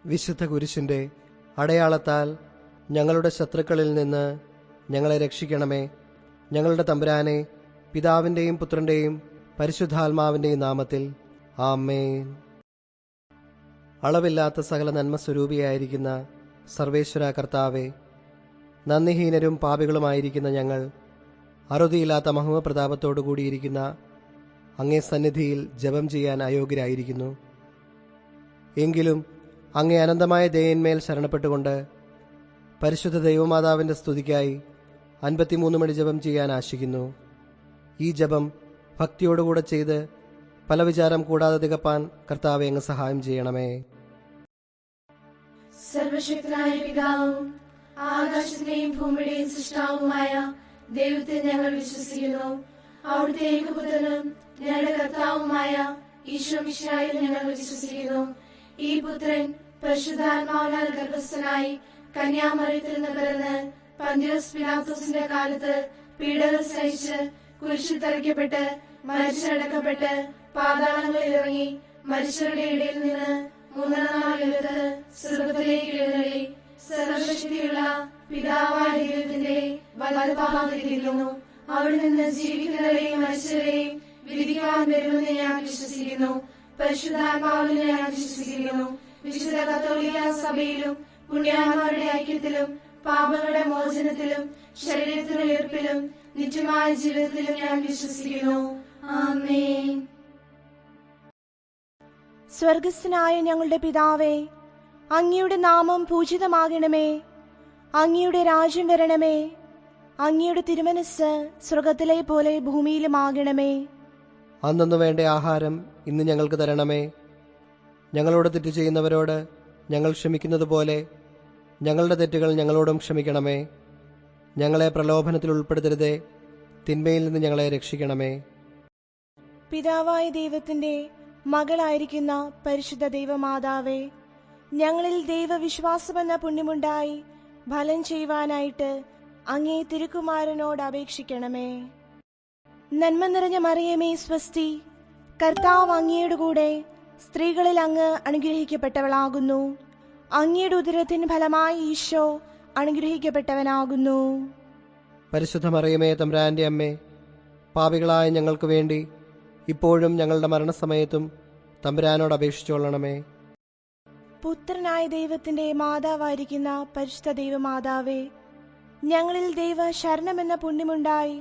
വിശുദ്ധ കുരിശിൻ്റെ അടയാളത്താൽ ഞങ്ങളുടെ ശത്രുക്കളിൽ നിന്ന് ഞങ്ങളെ രക്ഷിക്കണമേ. ഞങ്ങളുടെ തമ്പുരാനെ, പിതാവിൻ്റെയും പുത്രൻ്റെയും പരിശുദ്ധാത്മാവിൻ്റെയും നാമത്തിൽ ആമേൻ. അളവില്ലാത്ത സകല നന്മസ്വരൂപിയായിരിക്കുന്ന സർവേശ്വര കർത്താവെ, നന്ദിഹീനരും പാപികളുമായിരിക്കുന്ന ഞങ്ങൾ അറുതിയില്ലാത്ത മഹിമപ്രതാപത്തോടു കൂടിയിരിക്കുന്ന അങ്ങേ സന്നിധിയിൽ ജപം ചെയ്യാൻ അയോഗ്യരായിരിക്കുന്നു. എങ്കിലും അങ്ങേ അനന്തമായ ദയന്മേൽ ശരണപ്പെട്ടുകൊണ്ട് പരിശുദ്ധ ദൈവമാതാവിൻ്റെ സ്തുതിക്കായി 53 മണി ജപം ചെയ്യാൻ ആശിക്കുന്നു. ഈ ജപം ഭക്തിയോടുകൂടെ ചെയ്ത് പല വിചാരം കൂടാതെ തികപ്പാൻ കർത്താവെ അങ്ങ് സഹായം ചെയ്യണമേ. സർവശക്തനായ പിതാവും ആകാശത്തിന്റെയും ഭൂമിയുടെയും സൃഷ്ടാവുമായ ദൈവത്തെ ഞങ്ങൾ വിശ്വസിക്കുന്നു. അവിടുത്തെ ഏകപുത്രനും ഞങ്ങളുടെ കർത്താവുമായ ഈശോ മിശിഹായിൽ ഞങ്ങൾ വിശ്വസിക്കുന്നു. ഈ പുത്രൻ പരിശുദ്ധാത്മാവിനാൽ ഗർഭസ്ഥനായി കന്യാമറിയത്തിൽ നിന്ന് പിറന്ന് പന്തിയോസ് പിലാത്തോസിന്റെ കാലത്ത് പീഡകൾ സഹിച്ച് കുരിശിൽ തറയ്ക്കപ്പെട്ട് മരിച്ചടക്കപ്പെട്ട് പാതാളങ്ങളിൽ ഇറങ്ങി മരിച്ചവരുടെ ഇടയിൽ നിന്ന് 3-ാം നാൾ ഉയർത്ത് സ്വർഗ്ഗത്തിലേക്ക് എഴുന്നള്ളി സർവശക്തിയുള്ള പിതാവായ ദൈവത്തിന്റെ വലതുഭാഗത്തിരിക്കുന്നു. അവിടെ നിന്ന് ജീവിക്കുന്നവരെയും മരിച്ചവരെയും വിധിക്കാൻ വരുമെന്ന് ഞാൻ വിശ്വസിക്കുന്നു. പരിശുദ്ധാത്മാവിനെ ഞാൻ വിശ്വസിക്കുന്നു. വിശുദ്ധ കത്തോലിക്ക സഭയിലും പുണ്യാന്മാരുടെ ഐക്യത്തിലും പാപങ്ങളുടെ മോചനത്തിലും ശരീരത്തിന്റെ ഉയർപ്പിലും നിത്യമായ ജീവിതത്തിലും ഞാൻ വിശ്വസിക്കുന്നു. ആമേൻ. സ്വർഗസ്ഥനായ ഞങ്ങളുടെ പിതാവേ, അങ്ങയുടെ നാമം പൂജിതമാകണമേ. അങ്ങയുടെ രാജ്യം വരണമേ. അങ്ങയുടെ തിരുമനസ്സ് സ്വർഗത്തിലെ പോലെ ഭൂമിയിലുമാകണമേ. അന്നു വേണ്ട ആഹാരം ഇന്ന് ഞങ്ങൾക്ക് തരണമേ. ഞങ്ങളോട് തെറ്റ് ചെയ്യുന്നവരോട് ഞങ്ങൾ ക്ഷമിക്കുന്നത് പോലെ ഞങ്ങളുടെ തെറ്റുകൾ ഞങ്ങളോടും ക്ഷമിക്കണമേ. ഞങ്ങളെ പ്രലോഭനത്തിൽ ഉൾപ്പെടുത്തരുതേ, തിന്മയിൽ നിന്ന് ഞങ്ങളെ രക്ഷിക്കണമേ. പിതാവായ ദൈവത്തിന്റെ മകളായിരിക്കുന്ന പരിശുദ്ധ ദൈവമാതാവേ, ഞങ്ങളിൽ ദൈവവിശ്വാസമെന്ന പുണ്യമുണ്ടായി ഫലം ചെയ്യുവാനായിട്ട് അങ്ങേ തിരുക്കുമാരനോട് അപേക്ഷിക്കണമേ. നന്മ നിറഞ്ഞ മറിയമേ സ്വസ്തി, കർത്താവ് അങ്ങയുടെ കൂടെ സ്ത്രീകളിൽ അങ്ങ് അനുഗ്രഹിക്കപ്പെട്ടവളാകുന്നു. അങ്ങയുടെ ഉദരത്തിന് ഫലമായി ഈശോ അനുഗ്രഹിക്കപ്പെട്ടവനാകുന്നു. പരിശുദ്ധ മറിയമേ തമ്പുരാന്റെ അമ്മേ, പാപികളായ ഞങ്ങൾക്ക് വേണ്ടി ഇപ്പോഴും ഞങ്ങളുടെ മരണസമയത്തും തമ്പുരാനോട് അപേക്ഷിച്ചുകൊള്ളണമേ. പുത്രനായ ദൈവത്തിന്റെ മാതാവായിരിക്കുന്ന പരിശുദ്ധ ദൈവമാതാവേ, ഞങ്ങളിൽ ദൈവ ശരണമെന്ന പുണ്യമുണ്ടായി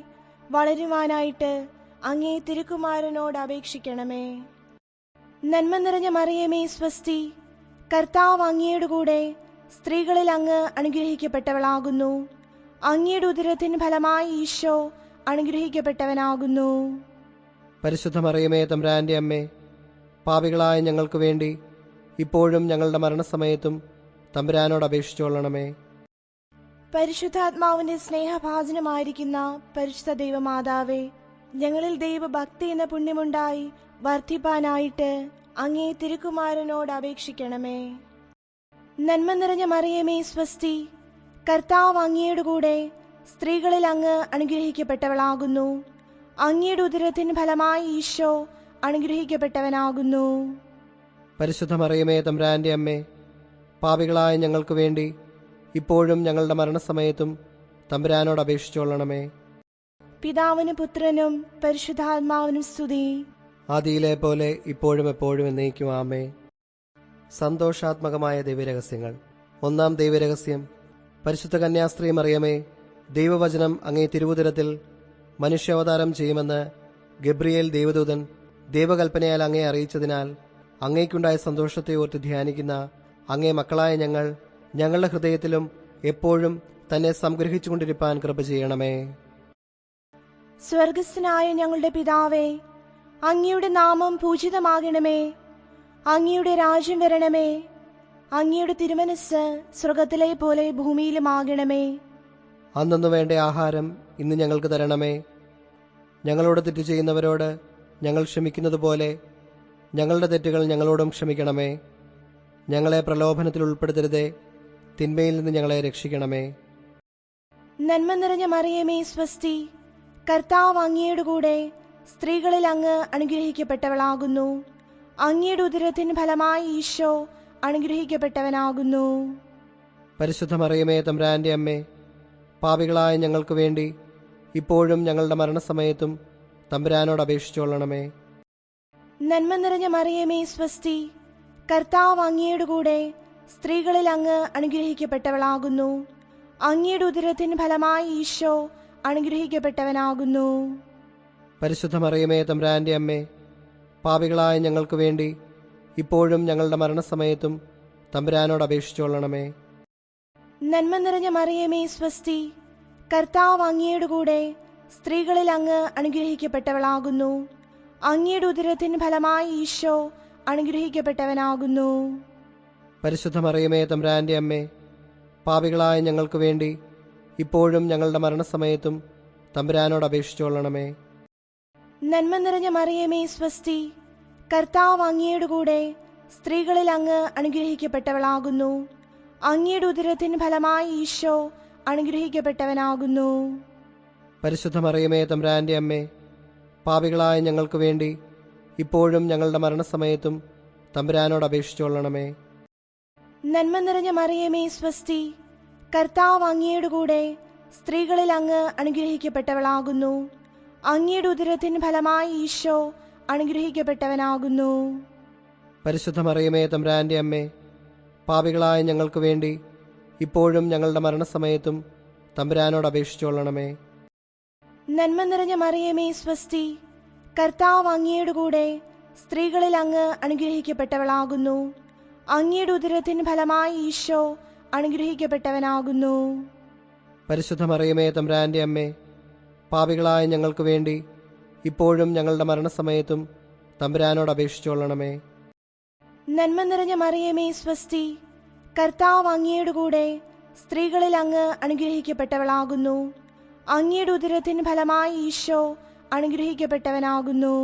വളരുവാനായിട്ട് അങ്ങേ തിരുക്കുമാരനോട് അപേക്ഷിക്കണമേ. നന്മ നിറഞ്ഞ മറിയമേ സ്വസ്തി, കർത്താവ് അങ്ങയുടെ കൂടെ സ്ത്രീകളിൽ അങ്ങ് അനുഗ്രഹിക്കപ്പെട്ടവളാകുന്നു. അങ്ങയുടെ ഉദരത്തിന് ഫലമായി ഈശോ അനുഗ്രഹിക്കപ്പെട്ടവനാകുന്നു. പരിശുദ്ധ മറിയമേ തമ്പുരാന്റെ അമ്മേ, പാപികളായ ഞങ്ങൾക്ക് വേണ്ടി ഇപ്പോഴും ഞങ്ങളുടെ മരണസമയത്തും തമ്പുരാനോട് അപേക്ഷിച്ചുകൊള്ളണമേ. പരിശുദ്ധാത്മാവിന്റെ സ്നേഹഭാജനമായിരിക്കുന്ന പരിശുദ്ധ ദൈവമാതാവേ, ഞങ്ങളിൽ ദൈവഭക്തി എന്ന പുണ്യമുണ്ടായി വർദ്ധിപ്പാനായിട്ട് അങ്ങേ തിരുക്കുമാരനോട് അപേക്ഷിക്കണമേ. നന്മ നിറഞ്ഞ മറിയമേ സ്വസ്തി, കർത്താവ് അങ്ങയുടെ കൂടെ സ്ത്രീകളിൽ അങ്ങ് അനുഗ്രഹിക്കപ്പെട്ടവളാകുന്നു. അങ്ങയുടെ ഉദരത്തിന് ഫലമായി ഈശോ അനുഗ്രഹിക്കപ്പെട്ടവനാകുന്നു. പരിശുദ്ധ മറിയമേ തമ്പുരാന്റെ അമ്മേ, പാപികളായ ഞങ്ങൾക്ക് വേണ്ടി ഇപ്പോഴും ഞങ്ങളുടെ മരണസമയത്തും തമ്പുരാനോട് അപേക്ഷിച്ചുകൊള്ളണമേ. പിതാവിനും പുത്രനും പരിശുദ്ധാത്മാവിനും സ്തുതി, ആദിയിലെ പോലെ ഇപ്പോഴും എപ്പോഴും എന്നേക്കും ആമേൻ. സന്തോഷാത്മകമായ ദൈവരഹസ്യങ്ങൾ. 1-ാം ദൈവരഹസ്യം. പരിശുദ്ധ കന്യാസ്ത്രീ മറിയമേ, ദൈവവചനം അങ്ങേ തിരുവുദരത്തിൽ മനുഷ്യാവതാരം ചെയ്യുമെന്ന് ഗബ്രിയേൽ ദൈവദൂതൻ ദൈവകൽപ്പനയാൽ അങ്ങേ അറിയിച്ചതിനാൽ അങ്ങേക്കുണ്ടായ സന്തോഷത്തെ ഓർത്ത് ധ്യാനിക്കുന്ന അങ്ങേ മക്കളായ ഞങ്ങൾ ഞങ്ങളുടെ ഹൃദയത്തിലും എപ്പോഴും തന്നെ സംഗ്രഹിച്ചുകൊണ്ടിരിപ്പാൻ കൃപ ചെയ്യണമേ. സ്വർഗസ്ഥനായ ഞങ്ങളുടെ പിതാവേ, അങ്ങയുടെ നാമം പൂജിതമാകണമേ. അങ്ങയുടെ രാജ്യം വരണമേ. അങ്ങയുടെ തിരുമനസ്സ് സ്വർഗത്തിലെ പോലെ ഭൂമിയിലുമാകണമേ. അന്നു വേണ്ട ആഹാരം ഇന്ന് ഞങ്ങൾക്ക് തരണമേ. ഞങ്ങളോട് തെറ്റ് ചെയ്യുന്നവരോട് ഞങ്ങൾ ക്ഷമിക്കുന്നത് പോലെ ഞങ്ങളുടെ തെറ്റുകൾ ഞങ്ങളോടും ക്ഷമിക്കണമേ. ഞങ്ങളെ പ്രലോഭനത്തിൽ ഉൾപ്പെടുത്തരുതേ, തിന്മയിൽ നിന്ന് ഞങ്ങളെ രക്ഷിക്കണമേ. നന്മ നിറഞ്ഞ മറിയമേ സ്വസ്തി, കർത്താവ് അങ്ങയുടെ കൂടെ സ്ത്രീകളിൽ അങ്ങ് അനുഗ്രഹിക്കപ്പെട്ടവളാകുന്നു. അങ്ങയുടെ ഉദരത്തിന് ഫലമായി ഈശോ അനുഗ്രഹിക്കപ്പെട്ടവനാകുന്നു. പരിശുദ്ധ മറിയമേ തമ്പുരാന്റെ അമ്മേ, പാപികളായ ഞങ്ങൾക്ക് വേണ്ടി ഇപ്പോഴും ഞങ്ങളുടെ മരണസമയത്തും തമ്പുരാനോട് അപേക്ഷിച്ചുകൊള്ളണമേ. നന്മ നിറഞ്ഞ മറിയമേ സ്വസ്തി, കർത്താവ് അങ്ങയുടെ കൂടെ സ്ത്രീകളിൽ അങ്ങ് അനുഗ്രഹിക്കപ്പെട്ടവളാകുന്നു. അങ്ങയുടെ ഉദരത്തിൻ ഫലമായി ഈശോ അനുഗ്രഹിക്കപ്പെട്ടവനാകുന്നു. പരിശുദ്ധ മറിയമേ തമ്പുരാന്റെ അമ്മേ, പാപികളായ ഞങ്ങൾക്ക് വേണ്ടി ഇപ്പോഴും ഞങ്ങളുടെ മരണസമയത്തും തമ്പുരാനോട് അപേക്ഷിച്ചുകൊള്ളണമേ. നന്മ നിറഞ്ഞ മറിയമേ സ്വസ്തി, കർത്താവ് അങ്ങയുടെ കൂടെ സ്ത്രീകളിൽ അങ്ങ് അനുഗ്രഹിക്കപ്പെട്ടവളാകുന്നു. അങ്ങയുടെ ഉദരത്തിൻ ഫലമായി ഈശോ അനുഗ്രഹിക്കപ്പെട്ടവനാകുന്നു. പരിശുദ്ധ മറിയമേ തമ്പുരാന്റെ അമ്മേ, പാപികളായ ഞങ്ങൾക്ക് വേണ്ടി ഇപ്പോഴും ഞങ്ങളുടെ മരണസമയത്തും തമ്പുരാനോട് അപേക്ഷിച്ചുകൊള്ളണമേ. നന്മ നിറഞ്ഞ മറിയമേ സ്വസ്തി, കർത്താവ് അങ്ങയുടെ കൂടെ സ്ത്രീകളിൽ അങ്ങ് അനുഗ്രഹിക്കപ്പെട്ടവളാകുന്നു. അങ്ങയുടെ ഉദരത്തിൻ ഫലമായി ഈശോ അനുഗ്രഹിക്കപ്പെട്ടവനാകുന്നു. പരിശുദ്ധ മറിയമേ തമ്പുരാന്റെ അമ്മേ, പാപികളായ ഞങ്ങൾക്ക് വേണ്ടി ഇപ്പോഴും ഞങ്ങളുടെ മരണസമയത്തും തമ്പുരാനോട് അപേക്ഷിച്ചുകൊള്ളണമേ. നന്മ നിറഞ്ഞ മറിയമേ സ്വസ്തി, കർത്താവ് അങ്ങയുടെ കൂടെ സ്ത്രീകളിൽ അങ്ങ് അനുഗ്രഹിക്കപ്പെട്ടവളാകുന്നു. അങ്ങയുടെ ഉദരത്തിൻ ഫലമായി ഈശോ അനുഗ്രഹിക്കപ്പെട്ടവനാകുന്നു. പരിശുദ്ധ മറിയമേ തമ്പുരാന്റെ അമ്മേ, പാപികളായ ഞങ്ങൾക്ക് വേണ്ടി ഇപ്പോഴും ഞങ്ങളുടെ മരണസമയത്തും തമ്പുരാനോട് അപേക്ഷിച്ചുകൊള്ളണമേ. നന്മ നിറഞ്ഞ മറിയമേ സ്വസ്തി, കർത്താവ് അങ്ങയുടെ കൂടെ സ്ത്രീകളിൽ അങ്ങ് അനുഗ്രഹിക്കപ്പെട്ടവളാകുന്നു. അങ്ങയുടെ ഉദരത്തിൻ ഫലമായി ഈശോ അനുഗ്രഹിക്കപ്പെട്ടവനാകുന്നു. പരിശുദ്ധ മറിയമേ തമ്പുരാന്റെ അമ്മേ, പാപികളായ ഞങ്ങൾക്ക് വേണ്ടി ഇപ്പോഴും ഞങ്ങളുടെ മരണസമയത്തും തമ്പുരാനോട് അപേക്ഷിച്ചുകൊള്ളണമേ. നന്മ നിറഞ്ഞ മറിയമേ സ്വസ്തി, കർത്താവ് അങ്ങയുടെ കൂടെ സ്ത്രീകളിൽ അങ്ങ് അനുഗ്രഹിക്കപ്പെട്ടവളാകുന്നു. അങ്ങയുടെ ഉദരത്തിൻ ഫലമായി ഈശോ അനുഗ്രഹിക്കപ്പെട്ടവനാകുന്നു.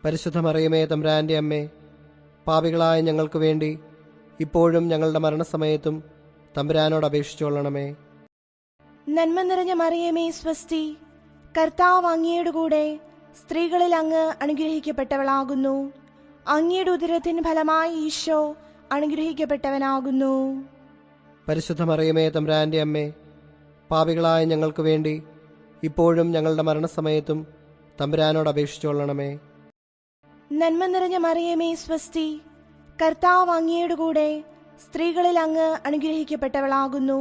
പരിശുദ്ധ മറിയമേ തമ്പുരാന്റെ അമ്മേ, പാപികളായ ഞങ്ങൾക്ക് വേണ്ടി ഇപ്പോഴും ഞങ്ങളുടെ മരണസമയത്തും തമ്പുരാനോട് അപേക്ഷിച്ചുകൊള്ളണമേ. നന്മ നിറഞ്ഞ മറിയമേ സ്വസ്തി, കർത്താവ് അങ്ങയുടെ കൂടെ സ്ത്രീകളിൽ അങ്ങ് അനുഗ്രഹിക്കപ്പെട്ടവളാകുന്നു. അങ്ങയുടെ ഉദരത്തിൻ ഫലമായി ഈശോ അനുഗ്രഹിക്കപ്പെട്ടവനാകുന്നു. പരിശുദ്ധ മറിയമേ തമ്പുരാന്റെ അമ്മേ, പാപികളായ ഞങ്ങൾക്ക് വേണ്ടി ഇപ്പോഴും ഞങ്ങളുടെ മരണസമയത്തും തമ്പുരാനോട് അപേക്ഷിച്ചുകൊള്ളണമേ. നന്മ നിറഞ്ഞ മറിയമേ സ്വസ്തി, കർത്താവ് അങ്ങയുടെ കൂടെ സ്ത്രീകളിൽ അങ്ങ് അനുഗ്രഹിക്കപ്പെട്ടവളാകുന്നു.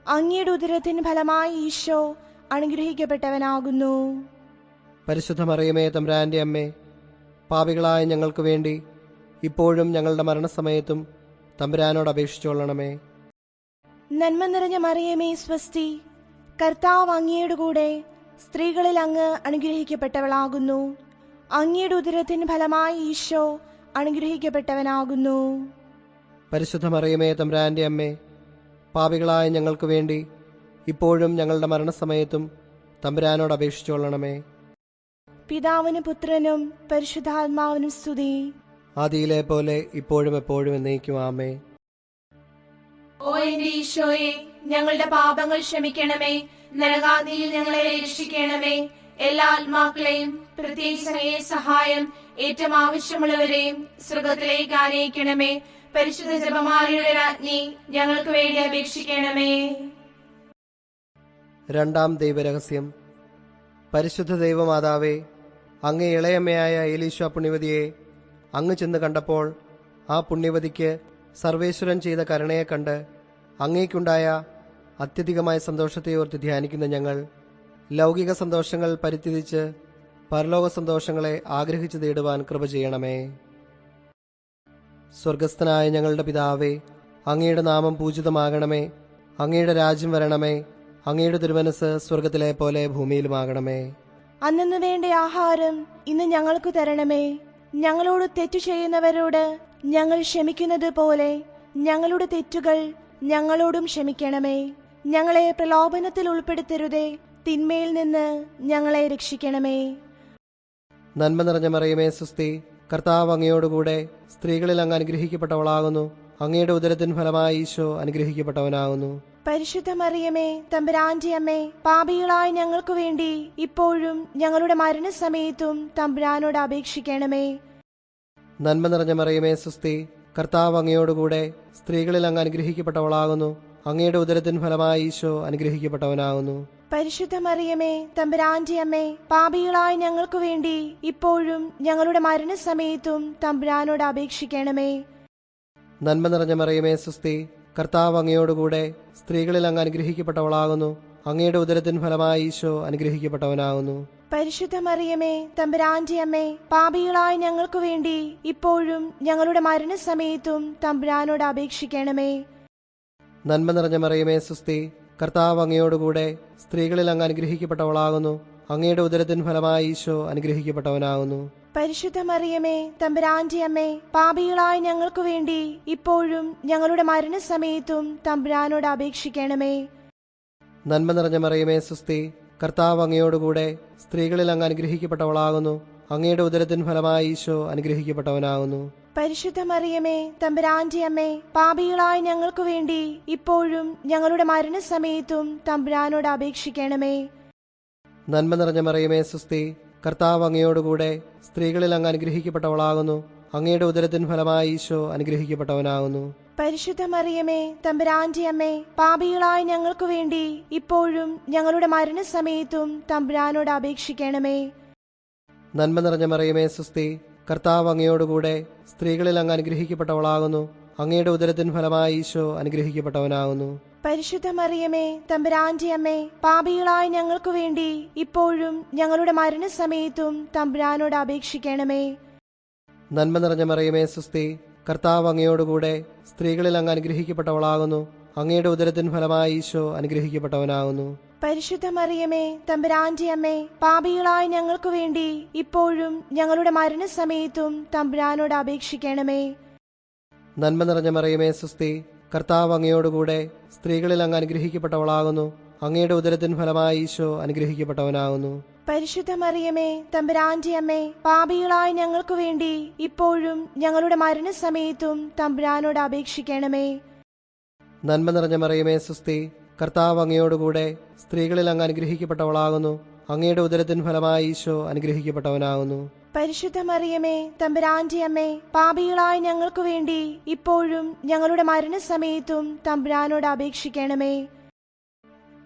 അങ്ങയുടെ ഉദരത്തിൻ ഫലമായി ഈശോ അനുഗ്രഹിക്കപ്പെട്ടവനാകുന്നു. പരിശുദ്ധ മറിയമേ തമ്പുരാന്റെ അമ്മേ, പാപികളായ ഞങ്ങൾക്ക് വേണ്ടി ഇപ്പോഴും ഞങ്ങളുടെ മരണസമയത്തും തമ്പുരാനോട് അപേക്ഷിച്ചുകൊള്ളണമേ. നന്മ നിറഞ്ഞ മറിയമേ സ്വസ്തി, കർത്താവ് അങ്ങയുടെ കൂടെ സ്ത്രീകളിൽ അങ്ങ് അനുഗ്രഹിക്കപ്പെട്ടവളാകുന്നു. അങ്ങയുടെ ഉദരത്തിൻ ഫലമായി ഈശോ അനുഗ്രഹിക്കപ്പെട്ടവനാകുന്നു. പരിശുദ്ധ മറിയമേ തമ്പുരാന്റെ അമ്മേ, പാപികളായ ഞങ്ങൾക്ക് വേണ്ടി ഇപ്പോഴും ഞങ്ങളുടെ മരണസമയത്തും തമ്പുരാനോട് അപേക്ഷിച്ചുകൊള്ളണമേ. പിതാവിനും പുത്രനും പരിശുദ്ധാത്മാവിനും സ്തുതി. ആദിയിലെ പോലെ ഇപ്പോഴും എപ്പോഴും എന്നേക്കും ആമേൻ. ഓ എന്റെ ഈശോയെ, ഞങ്ങളുടെ പാപങ്ങൾ ക്ഷമിക്കണമേ. നരകാഗ്നിയിൽ ഞങ്ങളെ രക്ഷിക്കണമേ. എല്ലാ ആത്മാക്കളെയും പ്രത്യേകിച്ച് അങ്ങേ സഹായം ഏറ്റവും ആവശ്യമുള്ളവരെയും സ്വർഗത്തിലേക്ക് ആനയിക്കണമേ. പരിശുദ്ധ ജപമാലയുടെ രാജ്ഞി, ഞങ്ങൾക്ക് വേണ്ടി അപേക്ഷിക്കണമേ. രണ്ടാം ദൈവരഹസ്യം. പരിശുദ്ധ ദൈവമാതാവേ, അങ്ങേ ഇളയമ്മയായ എലീശ പുണ്യവതിയെ അങ്ങ് ചെന്ന് കണ്ടപ്പോൾ ആ പുണ്യവതിക്ക് സർവേശ്വരൻ ചെയ്ത കരുണയെ കണ്ട് അങ്ങേക്കുണ്ടായ അത്യധികമായ സന്തോഷത്തെ ഓർത്ത് ധ്യാനിക്കുന്ന ഞങ്ങൾ ലൗകിക സന്തോഷങ്ങൾ പരിത്യജിച്ച് പരലോക സന്തോഷങ്ങളെ ആഗ്രഹിച്ചു നേടുവാൻ കൃപ ചെയ്യണമേ. സ്വർഗസ്ഥനായ ഞങ്ങളുടെ പിതാവേ, അങ്ങയുടെ നാമം പൂജിതമാകണമേ. അങ്ങയുടെ രാജ്യം വരണമേ. അങ്ങയുടെ തിരുമനസ് സ്വർഗത്തിലെ പോലെ ഭൂമിയിലുമാകണമേ. അന്നു വേണ്ട ആഹാരം ഇന്ന് ഞങ്ങൾക്ക് തരണമേ. ഞങ്ങളോട് തെറ്റു ചെയ്യുന്നവരോട് ഞങ്ങൾ ക്ഷമിക്കുന്നത് പോലെ ഞങ്ങളുടെ തെറ്റുകൾ ഞങ്ങളോടും ക്ഷമിക്കണമേ. ഞങ്ങളെ പ്രലോഭനത്തിൽ ഉൾപ്പെടുത്തരുതേ, തിന്മയിൽ നിന്ന് ഞങ്ങളെ രക്ഷിക്കണമേ. നന്മ നിറഞ്ഞ മറിയമേ സുസ്തി, കർത്താവ് അങ്ങയോടുകൂടെ സ്ത്രീകളിൽ അങ്ങ് അനുഗ്രഹിക്കപ്പെട്ടവളാകുന്നു. അങ്ങയുടെ ഉദരത്തിൻ ഫലമായി ഈശോ അനുഗ്രഹിക്കപ്പെട്ടവനാകുന്നു. പരിശുദ്ധ മറിയമേ, തമ്പുരാന്റെ അമ്മേ, പാപികളായ ഞങ്ങൾക്ക് വേണ്ടി ഇപ്പോഴും ഞങ്ങളുടെ മരണസമയത്തും തമ്പുരാനോട് അപേക്ഷിക്കണമേ. നന്മ നിറഞ്ഞ മറിയമേ സുസ്തി, കർത്താവ് അങ്ങയോടുകൂടെ സ്ത്രീകളിൽ അങ്ങ് അനുഗ്രഹിക്കപ്പെട്ടവളാകുന്നു. അങ്ങയുടെ ഉദരത്തിൻ ഫലമായി ഈശോ അനുഗ്രഹിക്കപ്പെട്ടവനാകുന്നു. പരിശുദ്ധ മറിയമേ, തമ്പുരാന്റെ അമ്മേ, പാപികളായ ഞങ്ങൾക്ക് വേണ്ടി ഇപ്പോഴും ഞങ്ങളുടെ മരണസമയത്തും തമ്പുരാനോട് അപേക്ഷിക്കണമേ. നന്മ നിറഞ്ഞ മറിയമേ, സുസ്തി. കർത്താവ് അങ്ങയോടുകൂടെ സ്ത്രീകളിൽ അങ്ങ് അനുഗ്രഹിക്കപ്പെട്ടവളാകുന്നു. അങ്ങയുടെ ഉദരത്തിൻ ഫലമായി ഈശോ അനുഗ്രഹിക്കപ്പെട്ടവനാകുന്നു. പരിശുദ്ധ മറിയമേ, തമ്പുരാന്റെ അമ്മേ, പാപികളായ ഞങ്ങൾക്ക് വേണ്ടി ഇപ്പോഴും ഞങ്ങളുടെ മരണസമയത്തും തമ്പുരാനോട് അപേക്ഷിക്കണമേ. നന്മ നിറഞ്ഞ മറിയമേ, സുസ്തി. കർത്താവ് അങ്ങയോടുകൂടെ സ്ത്രീകളിൽ അങ്ങ് അനുഗ്രഹിക്കപ്പെട്ടവളാകുന്നു. അങ്ങയുടെ ഉദരത്തിൻ ഫലമായി ഈശോ അനുഗ്രഹിക്കപ്പെട്ടവനാകുന്നു. പരിശുദ്ധ മറിയമേ, തമ്പുരാന്റെ അമ്മേ, പാപികളായ ഞങ്ങൾക്ക് വേണ്ടി ഇപ്പോഴും ഞങ്ങളുടെ മരണസമയത്തും തമ്പുരാനോട് അപേക്ഷിക്കണമേ. നന്മ നിറഞ്ഞ മറിയമേ, സുസ്തി. കർത്താവ് അങ്ങയോടുകൂടെ സ്ത്രീകളിൽ അങ്ങ് അനുഗ്രഹിക്കപ്പെട്ടവളാകുന്നു. അങ്ങയുടെ ഉദരത്തിൻ ഫലമായി ഈശോ അനുഗ്രഹിക്കപ്പെട്ടവനാകുന്നു. പരിശുദ്ധ മറിയമേ, തമ്പുരാന്റെ അമ്മേ, പാപികളായ ഞങ്ങൾക്ക് വേണ്ടി ഇപ്പോഴും ഞങ്ങളുടെ മരണസമയത്തും തമ്പുരാനോട് അപേക്ഷിക്കണമേ. നന്മ നിറഞ്ഞ മറിയമേ, സുസ്തി. കർത്താവ് അങ്ങയോടുകൂടെ സ്ത്രീകളിൽ അങ്ങ് അനുഗ്രഹിക്കപ്പെട്ടവളാകുന്നു. അങ്ങയുടെ ഉദരത്തിൻ ഫലമായി ഈശോ അനുഗ്രഹിക്കപ്പെട്ടവനാകുന്നു. പരിശുദ്ധ മറിയമേ, തമ്പുരാന്റെ അമ്മേ, പാപികളായ ഞങ്ങൾക്ക് വേണ്ടി ഇപ്പോഴും ഞങ്ങളുടെ മരണസമയത്തും തമ്പുരാനോട് അപേക്ഷിക്കണമേ. നന്മ നിറഞ്ഞ മറിയമേ, സുസ്തി. കർത്താവ് അങ്ങയോടുകൂടെ സ്ത്രീകളിൽ അങ്ങ് അനുഗ്രഹിക്കപ്പെട്ടവളാകുന്നു. അങ്ങയുടെ ഉദരത്തിൻ ഫലമായി ഈശോ അനുഗ്രഹിക്കപ്പെട്ടവനാകുന്നു. പരിശുദ്ധ മറിയമേ, തമ്പുരാന്റെ അമ്മേ, പാപികളായ ഞങ്ങൾക്ക് വേണ്ടി ഇപ്പോഴും ഞങ്ങളുടെ മരണസമയത്തും തമ്പുരാനോട് അപേക്ഷിക്കണമേ. നന്മ നിറഞ്ഞ മറിയമേ, സുസ്തി. കർത്താവ് അങ്ങയോടുകൂടെ സ്ത്രീകളിൽ അങ്ങ് അനുഗ്രഹിക്കപ്പെട്ടവളാകുന്നു. അങ്ങയുടെ ഉദരത്തിൻ ഫലമായി ഈശോ അനുഗ്രഹിക്കപ്പെട്ടവനാകുന്നു. പരിശുദ്ധ മറിയമേ, തമ്പുരാന്റെ അമ്മേ, പാപികളായ ഞങ്ങൾക്ക് വേണ്ടി ഇപ്പോഴും ഞങ്ങളുടെ മരണസമയത്തും തമ്പുരാനോട് അപേക്ഷിക്കണമേ. നന്മ നിറഞ്ഞ മറിയമേ, സുസ്തി. കർത്താവ് അങ്ങയോടുകൂടെ സ്ത്രീകളിൽ അങ്ങ് അനുഗ്രഹിക്കപ്പെട്ടവളാകുന്നു. അങ്ങയുടെ ഉദരത്തിൻ ഫലമായി ഈശോ അനുഗ്രഹിക്കപ്പെട്ടവനാകുന്നു. പരിശുദ്ധ മറിയമേ, തമ്പുരാന്റെ അമ്മേ, പാപികളായ ഞങ്ങൾക്ക് വേണ്ടി ഇപ്പോഴും ഞങ്ങളുടെ മരണസമയത്തും തമ്പുരാനോട് അപേക്ഷിക്കണമേ. നന്മ നിറഞ്ഞ മറിയമേ, സുസ്തി. കർത്താവ് അങ്ങയോടുകൂടെ സ്ത്രീകളിൽ അങ്ങ് അനുഗ്രഹിക്കപ്പെട്ടവളാകുന്നു. അങ്ങയുടെ ഉദരത്തിൻ ഫലമായി ഈശോ അനുഗ്രഹിക്കപ്പെട്ടവനാകുന്നു. പരിശുദ്ധ മറിയമേ, തമ്പുരാന്റെ അമ്മേ, പാപികളായ ഞങ്ങൾക്ക് വേണ്ടി ഇപ്പോഴും ഞങ്ങളുടെ മരണസമയത്തും തമ്പുരാനോട് അപേക്ഷിക്കണമേ.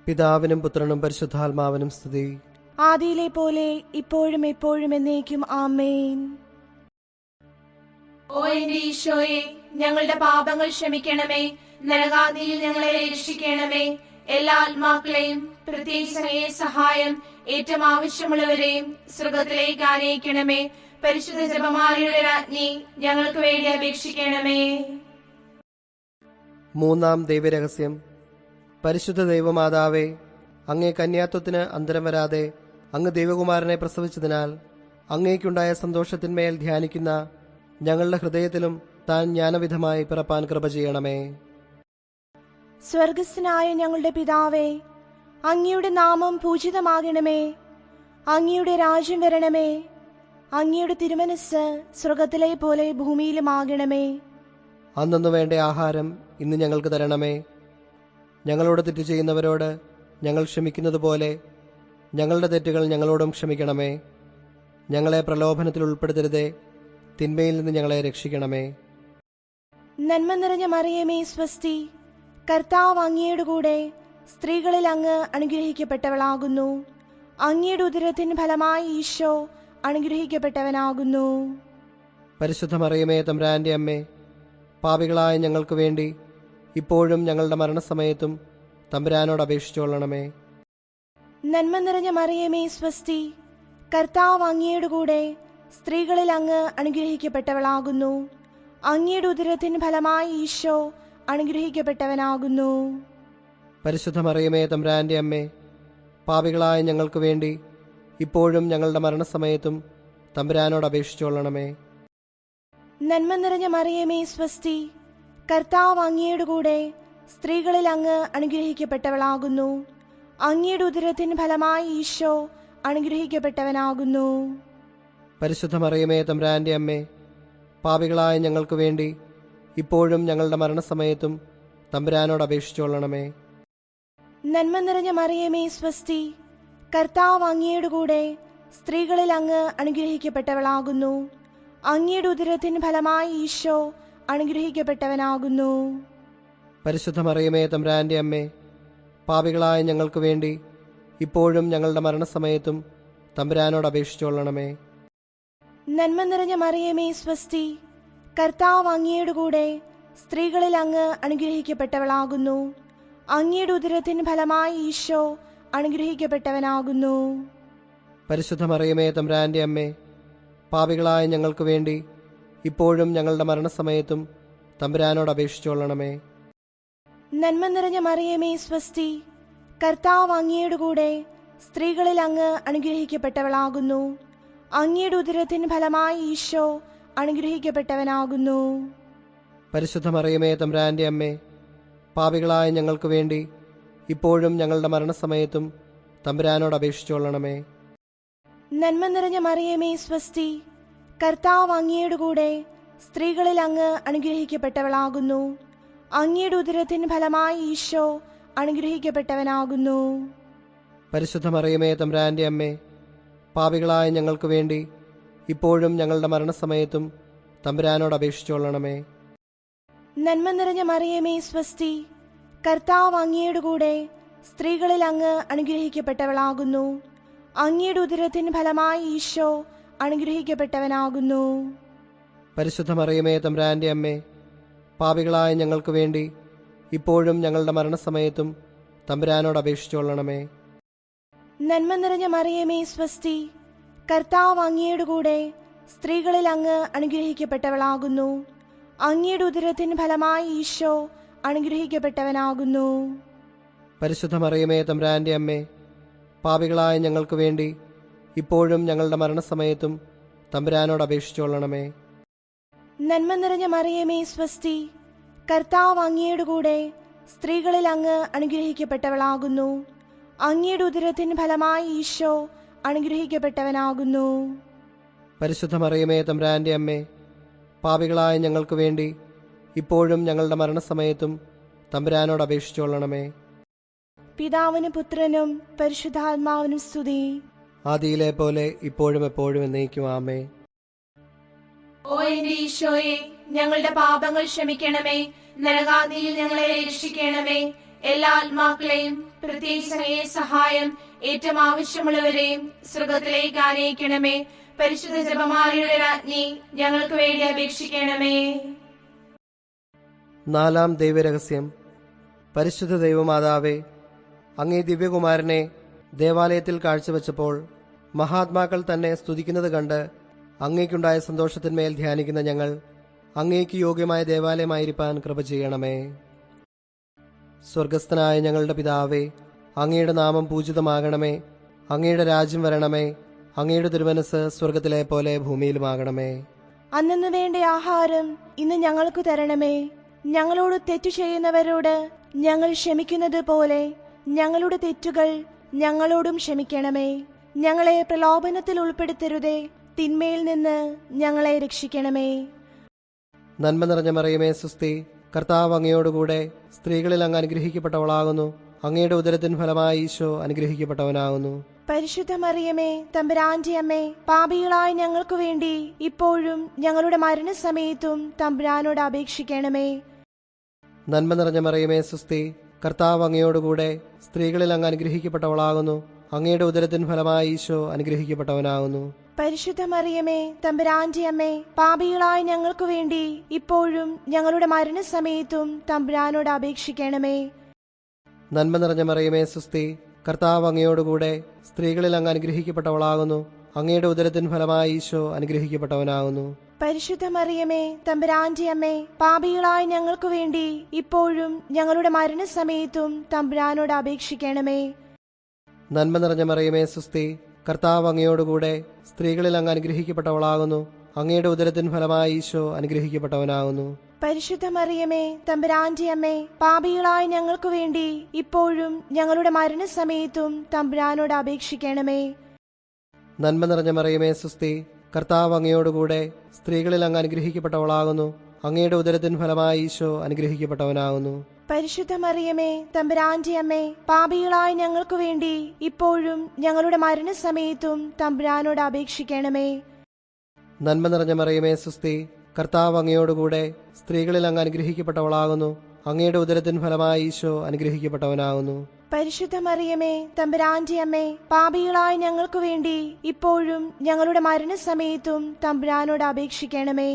പിതാവിനും പുത്രനും പരിശുദ്ധാത്മാവിനും സ്തുതി. ആദിയിലെ പോലെ ഇപ്പോഴും എപ്പോഴും എന്നേക്കും ആമേൻ. ഓ എന്റെ ഈശോയെ, ഞങ്ങളുടെ പാപങ്ങൾ ക്ഷമിക്കണമേ. നരകാഗ്നിയിൽ ഞങ്ങളെ രക്ഷിക്കണമേ. എല്ലാ ആത്മാക്കളെയും പ്രത്യേകിച്ച് അങ്ങയെ സഹായം ഏറ്റവും ആവശ്യമുള്ളവരെയും സ്വർഗത്തിലേക്ക് ആനയിക്കണമേ. പരിശുദ്ധ ജപമാലയുടെ രാജ്ഞി, ഞങ്ങൾക്ക് വേണ്ടി അപേക്ഷിക്കണമേ. മൂന്നാം ദൈവരഹസ്യം. പരിശുദ്ധ ദൈവമാതാവേ, അങ്ങേ കന്യാത്വത്തിന് അന്തരം വരാതെ അങ്ങ് ദൈവകുമാരനെ പ്രസവിച്ചതിനാൽ അങ്ങേക്കുണ്ടായ സന്തോഷത്തിന്മേൽ ധ്യാനിക്കുന്ന ഞങ്ങളുടെ ഹൃദയത്തിലും താൻ ജ്ഞാനവിധമായി പിറപ്പാൻ കൃപ ചെയ്യണമേ. സ്വർഗസ്ഥനായ ഞങ്ങളുടെ പിതാവേ, അങ്ങയുടെ നാമം പൂജിതമാകണമേ. അങ്ങയുടെ രാജ്യം വരണമേ. അങ്ങയുടെ തിരുമനസ് സ്വർഗത്തിലെ പോലെ ഭൂമിയിലുമാകണമേ. അന്നു വേണ്ട ആഹാരം ഇന്ന് ഞങ്ങൾക്ക് തരണമേ. ഞങ്ങളോട് തെറ്റ് ചെയ്യുന്നവരോട് ഞങ്ങൾ ക്ഷമിക്കുന്നത് പോലെ ഞങ്ങളുടെ തെറ്റുകൾ ഞങ്ങളോടും ക്ഷമിക്കണമേ. ഞങ്ങളെ പ്രലോഭനത്തിൽ ഉൾപ്പെടുത്തരുതേ, തിന്മയിൽ നിന്ന് ഞങ്ങളെ രക്ഷിക്കണമേ. നന്മ നിറഞ്ഞ മറിയമേ, സ്വസ്തി. കർത്താവ് അങ്ങയുടെ കൂടെ സ്ത്രീകളിൽ അങ്ങ് അനുഗ്രഹിക്കപ്പെട്ടവളാകുന്നു. അങ്ങയുടെ ഉദരത്തിൻ ഫലമായി ഈശോ അനുഗ്രഹിക്കപ്പെട്ടവനാകുന്നു. പരിശുദ്ധ മറിയമേ, തമ്പുരാന്റെ അമ്മേ, പാപികളായ ഞങ്ങൾക്ക് വേണ്ടി ഇപ്പോഴും ഞങ്ങളുടെ മരണസമയത്തും തമ്പുരാനോട് അപേക്ഷിച്ചുകൊള്ളണമേ. നന്മ നിറഞ്ഞ മറിയമേ, സ്വസ്തി. കർത്താവ് അങ്ങയുടെ കൂടെ സ്ത്രീകളിൽ അങ്ങ് അനുഗ്രഹിക്കപ്പെട്ടവളാകുന്നു. അങ്ങയുടെ ഉദരത്തിൻ ഫലമായി ഈശോ അനുഗ്രഹിക്കപ്പെട്ടവനാകുന്നു. പരിശുദ്ധ മറിയമേ, തമ്പുരാന്റെ അമ്മേ, പാപികളായ ഞങ്ങൾക്ക് വേണ്ടി ഇപ്പോഴും ഞങ്ങളുടെ മരണസമയത്തും തമ്പുരാനോട് അപേക്ഷിച്ചുകൊള്ളണമേ. നന്മ നിറഞ്ഞ മറിയമേ, സ്വസ്തി. കർത്താവ് അങ്ങയുടെ കൂടെ സ്ത്രീകളിൽ അങ്ങ് അനുഗ്രഹിക്കപ്പെട്ടവളാകുന്നു. അങ്ങയുടെ ഉദരത്തിൻ ഫലമായി ഈശോ അനുഗ്രഹിക്കപ്പെട്ടവനാകുന്നു. പരിശുദ്ധ മറിയമേ, തമ്പുരാന്റെ അമ്മേ, പാപികളായ ഞങ്ങൾക്ക് വേണ്ടി ഇപ്പോഴും ഞങ്ങളുടെ മരണസമയത്തും തമ്പുരാനോട് അപേക്ഷിച്ചുകൊള്ളണമേ. നന്മ നിറഞ്ഞ മറിയമേ, സ്വസ്തി. കർത്താവ് അങ്ങയുടെ കൂടെ സ്ത്രീകളിൽ അങ്ങ് അനുഗ്രഹിക്കപ്പെട്ടവളാകുന്നു. അങ്ങയുടെ ഉദരത്തിൻ ഫലമായി ഈശോ അനുഗ്രഹിക്കപ്പെട്ടവനാകുന്നു. പരിശുദ്ധ മറിയമേ തമ്പുരാന്റെ അമ്മേ, പാപികളായ ഞങ്ങൾക്ക് വേണ്ടി ഇപ്പോഴും ഞങ്ങളുടെ മരണസമയത്തും തമ്പുരാനോട് അപേക്ഷിച്ചുകൊള്ളണമേ. നന്മ നിറഞ്ഞ മറിയമേ സ്വസ്തി, കർത്താവ് അങ്ങയുടെ കൂടെ സ്ത്രീകളിൽ അങ്ങ് അനുഗ്രഹിക്കപ്പെട്ടവളാകുന്നു. അങ്ങയുടെ ഉദരത്തിൻ ഫലമായി ഈശോ അനുഗ്രഹിക്കപ്പെട്ടവനാകുന്നു. പരിശുദ്ധ മറിയമേ തമ്പുരാന്റെ അമ്മേ, പാപികളായ ഞങ്ങൾക്ക് വേണ്ടി ഇപ്പോഴും ഞങ്ങളുടെ മരണസമയത്തും തമ്പുരാനോട് അപേക്ഷിച്ചുകൊള്ളണമേ. നന്മ നിറഞ്ഞ മറിയമേ സ്വസ്തി, കർത്താവ് അങ്ങയുടെ കൂടെ സ്ത്രീകളിൽ അങ്ങ് അനുഗ്രഹിക്കപ്പെട്ടവളാകുന്നു. അങ്ങയുടെ ഉദരത്തിൻ ഫലമായി ഈശോ അനുഗ്രഹിക്കപ്പെട്ടവനാകുന്നു. പരിശുദ്ധ മറിയമേ തമ്പുരാന്റെ അമ്മേ, പാപികളായ ഞങ്ങൾക്ക് വേണ്ടി ഇപ്പോഴും ഞങ്ങളുടെ മരണസമയത്തും തമ്പുരാനോട് അപേക്ഷിച്ചുകൊള്ളണമേ. നന്മ നിറഞ്ഞ മറിയമേ സ്വസ്തി, കർത്താവ് അങ്ങയുടെ കൂടെ സ്ത്രീകളിൽ അങ്ങ് അനുഗ്രഹിക്കപ്പെട്ടവളാകുന്നു. അങ്ങയുടെ ഉദരത്തിൻ ഫലമായി ഈശോ അനുഗ്രഹിക്കപ്പെട്ടവനാകുന്നു. പരിശുദ്ധ മറിയമേ തമ്പുരാന്റെ അമ്മേ, പാപികളായ ഞങ്ങൾക്ക് വേണ്ടി ഇപ്പോഴും ഞങ്ങളുടെ മരണസമയത്തും തമ്പുരാനോട് അപേക്ഷിച്ചുകൊള്ളണമേ. നന്മ നിറഞ്ഞ മറിയമേ സ്വസ്തി, കർത്താവ് അങ്ങയുടെ കൂടെ സ്ത്രീകളിൽ അങ്ങ് അനുഗ്രഹിക്കപ്പെട്ടവളാകുന്നു. അങ്ങയുടെ ഉദരത്തിൻ ഫലമായി ഈശോ അനുഗ്രഹിക്കപ്പെട്ടവനാകുന്നു. പരിശുദ്ധ മറിയമേ തമ്പുരാന്റെ അമ്മേ, പാപികളായ ഞങ്ങൾക്ക് വേണ്ടി ഇപ്പോഴും ഞങ്ങളുടെ മരണസമയത്തും തമ്പുരാനോട് അപേക്ഷിച്ചുകൊള്ളണമേ. നന്മ നിറഞ്ഞ മറിയമേ സ്വസ്തി, കർത്താവ് അങ്ങയുടെ കൂടെ സ്ത്രീകളിൽ അങ്ങ് അനുഗ്രഹിക്കപ്പെട്ടവളാകുന്നു. അങ്ങയുടെ ഉദരത്തിൻ ഫലമായി ഈശോ അനുഗ്രഹിക്കപ്പെട്ടവനാകുന്നു. പരിശുദ്ധ മറിയമേ തമ്പുരാന്റെ അമ്മേ, പാപികളായ ഞങ്ങൾക്ക് വേണ്ടി ഇപ്പോഴും ഞങ്ങളുടെ മരണസമയത്തും തമ്പുരാനോട് അപേക്ഷിച്ചുകൊള്ളണമേ. നന്മ നിറഞ്ഞ മറിയമേ സ്വസ്തി, കർത്താവ് അങ്ങയുടെ കൂടെ സ്ത്രീകളിൽ അങ്ങ് അനുഗ്രഹിക്കപ്പെട്ടവളാകുന്നു. അങ്ങയുടെ ഉദരത്തിൻ ഫലമായി ഈശോ അനുഗ്രഹിക്കപ്പെട്ടവനാകുന്നു. പരിശുദ്ധ മറിയമേ തമ്പുരാന്റെ അമ്മേ, പാപികളായ ഞങ്ങൾക്ക് വേണ്ടി ഇപ്പോഴും ഞങ്ങളുടെ മരണസമയത്തും തമ്പുരാനോട് അപേക്ഷിച്ചുകൊള്ളണമേ. പിതാവിനും പുത്രനും പരിശുദ്ധാത്മാവിനും സ്തുതി. ആദിയിലെ പോലെ ഇപ്പോഴും എപ്പോഴും എന്നേക്കും ആമേൻ. ഓ എന്റെ ഈശോയെ, ഞങ്ങളുടെ പാപങ്ങൾ ക്ഷമിക്കണമേ. നരകാഗ്നിയിൽ ഞങ്ങളെ രക്ഷിക്കണമേ. എല്ലാ ആത്മാക്കളെയും പ്രത്യേകിച്ച് അങ്ങയെ സഹായം ഏറ്റവും ആവശ്യമുള്ളവരെയും സ്വർഗത്തിലേക്ക് ആനയിക്കണമേ. പരിശുദ്ധ ജപമാലയുടെ രാജ്ഞി, ഞങ്ങൾക്ക് വേണ്ടി അപേക്ഷിക്കണമേ. നാലാം ദൈവരഹസ്യം. പരിശുദ്ധ ദൈവമാതാവേ, അങ്ങേ ദിവ്യകുമാരനെ ദേവാലയത്തിൽ കാഴ്ചവെച്ചപ്പോൾ മഹാത്മാക്കൾ തന്നെ സ്തുതിക്കുന്നത് കണ്ട് അങ്ങേക്കുണ്ടായ സന്തോഷത്തിന്മേൽ ധ്യാനിക്കുന്ന ഞങ്ങൾ അങ്ങേക്ക് യോഗ്യമായ ദേവാലയമായിരിക്കാൻ കൃപ ചെയ്യണമേ. സ്വർഗസ്ഥനായ ഞങ്ങളുടെ പിതാവേ, അങ്ങയുടെ നാമം പൂജിതമാകണമേ. അങ്ങയുടെ രാജ്യം വരണമേ. അങ്ങയുടെ തിരുമനസ് സ്വർഗത്തിലെ പോലെ ഭൂമിയിലുമാകണമേ. അന്നു വേണ്ട ആഹാരം ഇന്ന് ഞങ്ങൾക്ക് തരണമേ. ഞങ്ങളോട് തെറ്റു ചെയ്യുന്നവരോട് ഞങ്ങൾ ക്ഷമിക്കുന്നത് പോലെ ഞങ്ങളുടെ തെറ്റുകൾ ഞങ്ങളോടും ക്ഷമിക്കണമേ. ഞങ്ങളെ പ്രലോഭനത്തിൽ ഉൾപ്പെടുത്തരുതേ, തിന്മയിൽ നിന്ന് ഞങ്ങളെ രക്ഷിക്കണമേ. നന്മ നിറഞ്ഞ മറിയമേ സുസ്തി, കർത്താവ് അങ്ങയോടുകൂടെ സ്ത്രീകളിൽ അങ്ങ് അനുഗ്രഹിക്കപ്പെട്ടവളാകുന്നു. അങ്ങയുടെ ഉദരത്തിൻ ഫലമായി ഈശോ അനുഗ്രഹിക്കപ്പെട്ടവനാകുന്നു. പരിശുദ്ധ മറിയമേ തമ്പുരാന്റെ അമ്മേ, പാപികളായ ഞങ്ങൾക്ക് വേണ്ടി ഇപ്പോഴും ഞങ്ങളുടെ മരണസമയത്തും തമ്പുരാനോട് അപേക്ഷിക്കണമേ. നന്മ നിറഞ്ഞ മറിയമേ സുസ്തി, കർത്താവ് അങ്ങയോടുകൂടെ സ്ത്രീകളിൽ അങ്ങ് അനുഗ്രഹിക്കപ്പെട്ടവളാകുന്നു. അങ്ങയുടെ ഉദരത്തിൻ ഫലമായി ഈശോ അനുഗ്രഹിക്കപ്പെട്ടവനാകുന്നു. പരിശുദ്ധ മറിയമേ തമ്പുരാന്റെ അമ്മേ, പാപികളായ ഞങ്ങൾക്ക് വേണ്ടി ഇപ്പോഴും ഞങ്ങളുടെ മരണസമയത്തും തമ്പുരാനോട് അപേക്ഷിക്കണമേ. നന്മ നിറഞ്ഞ മറിയമേ സുസ്തി, കർത്താവ് അങ്ങയോടുകൂടെ സ്ത്രീകളിൽ അങ്ങ് അനുഗ്രഹിക്കപ്പെട്ടവളാകുന്നു. അങ്ങയുടെ ഉദരത്തിൻ ഫലമായി ഈശോ അനുഗ്രഹിക്കപ്പെട്ടവനാകുന്നു. പരിശുദ്ധ മറിയമേ തമ്പുരാന്റെ അമ്മേ, പാപികളായ ഞങ്ങൾക്ക് വേണ്ടി ഇപ്പോഴും ഞങ്ങളുടെ മരണസമയത്തും തമ്പുരാനോട് അപേക്ഷിക്കണമേ. നന്മ നിറഞ്ഞ മറിയമേ സുസ്തി, കർത്താവ് അങ്ങയോടുകൂടെ സ്ത്രീകളിൽ അങ്ങ് അനുഗ്രഹിക്കപ്പെട്ടവളാകുന്നു. അങ്ങയുടെ ഉദരത്തിൻ ഫലമായി ഈശോ അനുഗ്രഹിക്കപ്പെട്ടവനാകുന്നു. പരിശുദ്ധ മറിയമേ തമ്പുരാന്റെ അമ്മേ, പാപികളായ ഞങ്ങൾക്ക് വേണ്ടി ഇപ്പോഴും ഞങ്ങളുടെ മരണസമയത്തും തമ്പുരാനോട് അപേക്ഷിക്കണമേ. നന്മ നിറഞ്ഞ മറിയമേ സുസ്തി, കർത്താവ് അങ്ങയോടുകൂടെ സ്ത്രീകളിൽ അങ്ങ് അനുഗ്രഹിക്കപ്പെട്ടവളാകുന്നു. അങ്ങയുടെ ഉദരത്തിൻ ഫലമായി ഈശോ അനുഗ്രഹിക്കപ്പെട്ടവനാകുന്നു. പരിശുദ്ധ മറിയമേ തമ്പുരാന്റെ അമ്മേ, പാപികളായ ഞങ്ങൾക്ക് വേണ്ടി ഇപ്പോഴും ഞങ്ങളുടെ മരണസമയത്തും തമ്പുരാനോട് അപേക്ഷിക്കണമേ. നന്മ നിറഞ്ഞ മറിയമേ സുസ്തി, കർത്താവ് അങ്ങയോടുകൂടെ സ്ത്രീകളിൽ അങ്ങ് അനുഗ്രഹിക്കപ്പെട്ടവളാകുന്നു. അങ്ങയുടെ ഉദരത്തിൻ ഫലമായി ഈശോ അനുഗ്രഹിക്കപ്പെട്ടവനാകുന്നു. പരിശുദ്ധ മറിയമേ, തമ്പുരാന്റെ അമ്മേ, പാപികളായ ഞങ്ങൾക്ക് വേണ്ടി ഇപ്പോഴും ഞങ്ങളുടെ മരണസമയത്തും തമ്പുരാനോട് അപേക്ഷിക്കണമേ.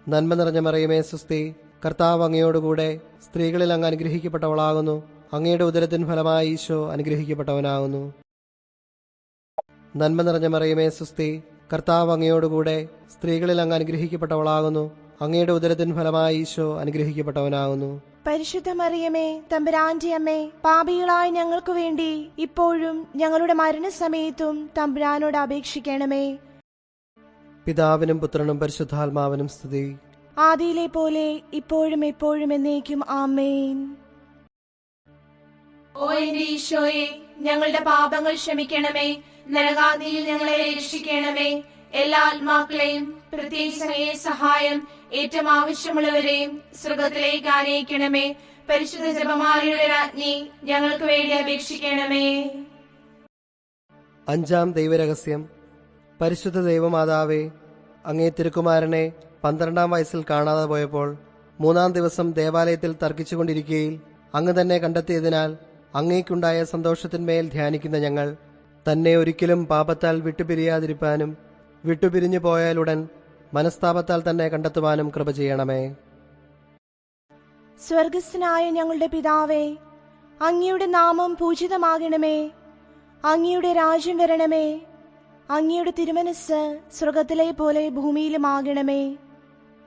നന്മ നിറഞ്ഞ മറിയമേ സുസ്തി, കർത്താവ് അങ്ങയോടുകൂടെ സ്ത്രീകളിൽ അങ്ങ് അനുഗ്രഹിക്കപ്പെട്ടവളാകുന്നു. അങ്ങയുടെ ഉദരത്തിൻ ഫലമായി ഈശോ അനുഗ്രഹിക്കപ്പെട്ടവനാകുന്നു. നന്മ നിറഞ്ഞ മറിയമേ സുസ്തി, കർത്താവ് അങ്ങയോടുകൂടെ സ്ത്രീകളിൽ അങ്ങ് അനുഗ്രഹിക്കപ്പെട്ടവളാകുന്നു. അങ്ങയുടെ ഉദരത്തിൻ ഫലമായി ഈശോ അനുഗ്രഹിക്കപ്പെട്ടവനാകുന്നു. പരിശുദ്ധ മറിയമേ, തമ്പുരാന്റെ അമ്മേ, പാപികളായ ഞങ്ങൾക്ക് വേണ്ടി ഇപ്പോഴും ഞങ്ങളുടെ മരണസമയത്തും തമ്പുരാനോട് അപേക്ഷിക്കണമേ. പിതാവിനും പുത്രനും പരിശുദ്ധാത്മാവിനും സ്തുതി. ആദിയിലെ പോലെ ഇപ്പോഴും എപ്പോഴും എന്നേക്കും ആമേൻ. ഓ എന്റെ ഈശോയെ, ഞങ്ങളുടെ പാപങ്ങൾ ക്ഷമിക്കണമേ. നരകാഗ്നിയിൽ ഞങ്ങളെ രക്ഷിക്കണമേ. എല്ലാ ആത്മാക്കളെയും പ്രത്യേകിച്ച് അങ്ങയെ സഹായം ഏറ്റവും ആവശ്യമുള്ളവരെയും സ്വർഗത്തിലേക്ക് ആനയിക്കണമേ. പരിശുദ്ധ ജപമാലയുടെ രാജ്ഞി, ഞങ്ങൾക്ക് വേണ്ടി അപേക്ഷിക്കണമേ. അഞ്ചാം ദൈവരഹസ്യം. പരിശുദ്ധ ദൈവമാതാവേ, അങ്ങേ തിരുക്കുമാരനെ 12-ാം വയസ്സിൽ കാണാതെ പോയപ്പോൾ 3-ാം ദിവസം ദേവാലയത്തിൽ തർക്കിച്ചുകൊണ്ടിരിക്കുകയിൽ അങ്ങ് തന്നെ കണ്ടെത്തിയതിനാൽ അങ്ങേക്കുണ്ടായ സന്തോഷത്തിന്മേൽ ധ്യാനിക്കുന്ന ഞങ്ങൾ തന്നെ ഒരിക്കലും പാപത്താൽ വിട്ടുപിരിയാതിരിപ്പാനും വിട്ടുപിരിഞ്ഞു പോയാലുടൻ മനസ്താപത്താൽ തന്നെ കണ്ടെത്തുവാനും കൃപ ചെയ്യണമേ. സ്വർഗസ്ഥനായ ഞങ്ങളുടെ പിതാവേ, അങ്ങയുടെ നാമം പൂജിതമാകണമേ. അങ്ങയുടെ രാജ്യം വരണമേ. അങ്ങയുടെ തിരുമനസ് സ്വർഗത്തിലെ പോലെ ഭൂമിയിലുമാകണമേ.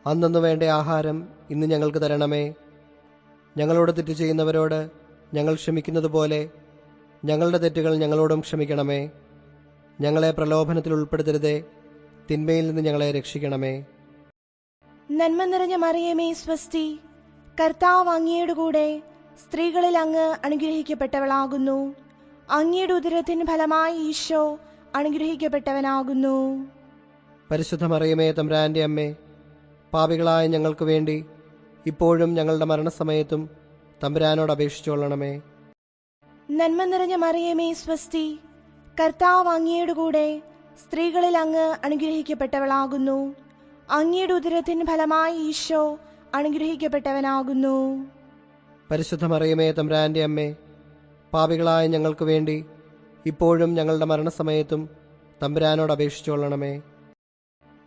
അന്നു വേണ്ട ആഹാരം ഇന്ന് ഞങ്ങൾക്ക് തരണമേ. ഞങ്ങളോട് തെറ്റ് ചെയ്യുന്നവരോട് ഞങ്ങൾ ക്ഷമിക്കുന്നത് പോലെ ഞങ്ങളുടെ തെറ്റുകൾ ഞങ്ങളോടും ക്ഷമിക്കണമേ. ഞങ്ങളെ പ്രലോഭനത്തിൽ ഉൾപ്പെടുത്തരുതേ, തിന്മയിൽ നിന്ന് ഞങ്ങളെ രക്ഷിക്കണമേ. നന്മ നിറഞ്ഞ മറിയമേ സ്വസ്തി, കർത്താവ് അങ്ങയുടെ കൂടെ സ്ത്രീകളിൽ അങ്ങ് അനുഗ്രഹിക്കപ്പെട്ടവളാകുന്നു. അങ്ങയുടെ ഉദരത്തിന് ഫലമായി ഈശോ അനുഗ്രഹിക്കപ്പെട്ടവനാകുന്നു. പരിശുദ്ധ മറിയമേ, തമ്പുരാന്റെ അമ്മേ, പാപികളായ ഞങ്ങൾക്ക് വേണ്ടി ഇപ്പോഴും ഞങ്ങളുടെ മരണസമയത്തും തമ്പുരാനോട് അപേക്ഷിച്ചുകൊള്ളണമേ. നന്മ നിറഞ്ഞ മറിയമേ സ്വസ്തി, കർത്താവ് അങ്ങയുടെ കൂടെ സ്ത്രീകളിൽ അങ്ങ് അനുഗ്രഹിക്കപ്പെട്ടവളാകുന്നു. അങ്ങയുടെ ഉദരത്തിന് ഫലമായി ഈശോ അനുഗ്രഹിക്കപ്പെട്ടവനാകുന്നു. പരിശുദ്ധ മറിയമേ, തമ്പുരാന്റെ അമ്മേ, പാപികളായ ഞങ്ങൾക്ക് വേണ്ടി ഇപ്പോഴും ഞങ്ങളുടെ മരണസമയത്തും തമ്പുരാനോട് അപേക്ഷിച്ചുകൊള്ളണമേ.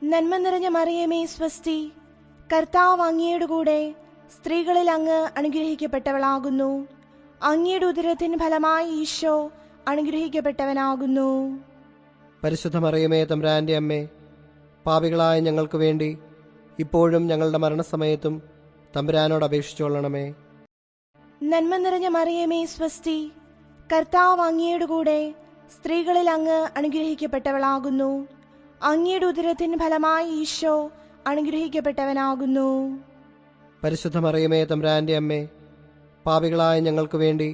നന്മ നിറഞ്ഞ മറിയമേ സ്വസ്തി, കർത്താവ് അങ്ങയുടെ കൂടെ സ്ത്രീകളിൽ അങ്ങ് അനുഗ്രഹിക്കപ്പെട്ടവളാകുന്നു. അങ്ങയുടെ ഉദരത്തിന് ഫലമായി ഈശോ അനുഗ്രഹിക്കപ്പെട്ടവനാകുന്നു. പരിശുദ്ധ മറിയമേ, തമ്പുരാന്റെ അമ്മേ, പാപികളായ ഞങ്ങൾക്ക് വേണ്ടി ഇപ്പോഴും ഞങ്ങളുടെ മരണസമയത്തും തമ്പുരാനോട് അപേക്ഷിച്ചുകൊള്ളണമേ. നന്മ നിറഞ്ഞ മറിയമേ സ്വസ്തി, കർത്താവ് അങ്ങയുടെ കൂടെ സ്ത്രീകളിൽ അങ്ങ് അനുഗ്രഹിക്കപ്പെട്ടവളാകുന്നു. അങ്ങയുടെ ഉദരത്തിന് ഫലമായി ഈശോ അനുഗ്രഹിക്കപ്പെട്ടവനാകുന്നു. പരിശുദ്ധ മറിയമേ, തമ്പുരാന്റെ അമ്മേ, പാപികളായ ഞങ്ങൾക്ക് വേണ്ടി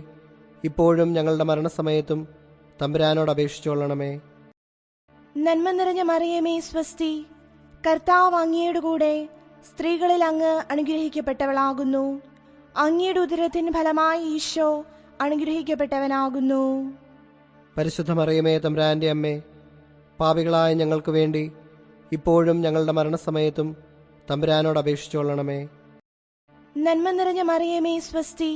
ഇപ്പോഴും ഞങ്ങളുടെ മരണസമയത്തും തമ്പുരാനോട് അപേക്ഷിച്ചുകൊള്ളണമേ. നന്മ നിറഞ്ഞ മറിയമേ സ്വസ്തി, കർത്താവ് അങ്ങയുടെ കൂടെ സ്ത്രീകളിൽ അങ്ങ് അനുഗ്രഹിക്കപ്പെട്ടവളാകുന്നു. അങ്ങയുടെ ഉദരത്തിന് ഫലമായി ഈശോ അനുഗ്രഹിക്കപ്പെട്ടവനാകുന്നു. പരിശുദ്ധ മറിയമേ, തമ്പുരാന്റെ അമ്മേ, പാപികളായ ഞങ്ങൾക്ക് വേണ്ടി ഇപ്പോഴും ഞങ്ങളുടെ മരണസമയത്തും തമ്പുരാനോട് അപേക്ഷിച്ചുകൊള്ളണമേ. നന്മ നിറഞ്ഞ മറിയമേ സ്വസ്തി,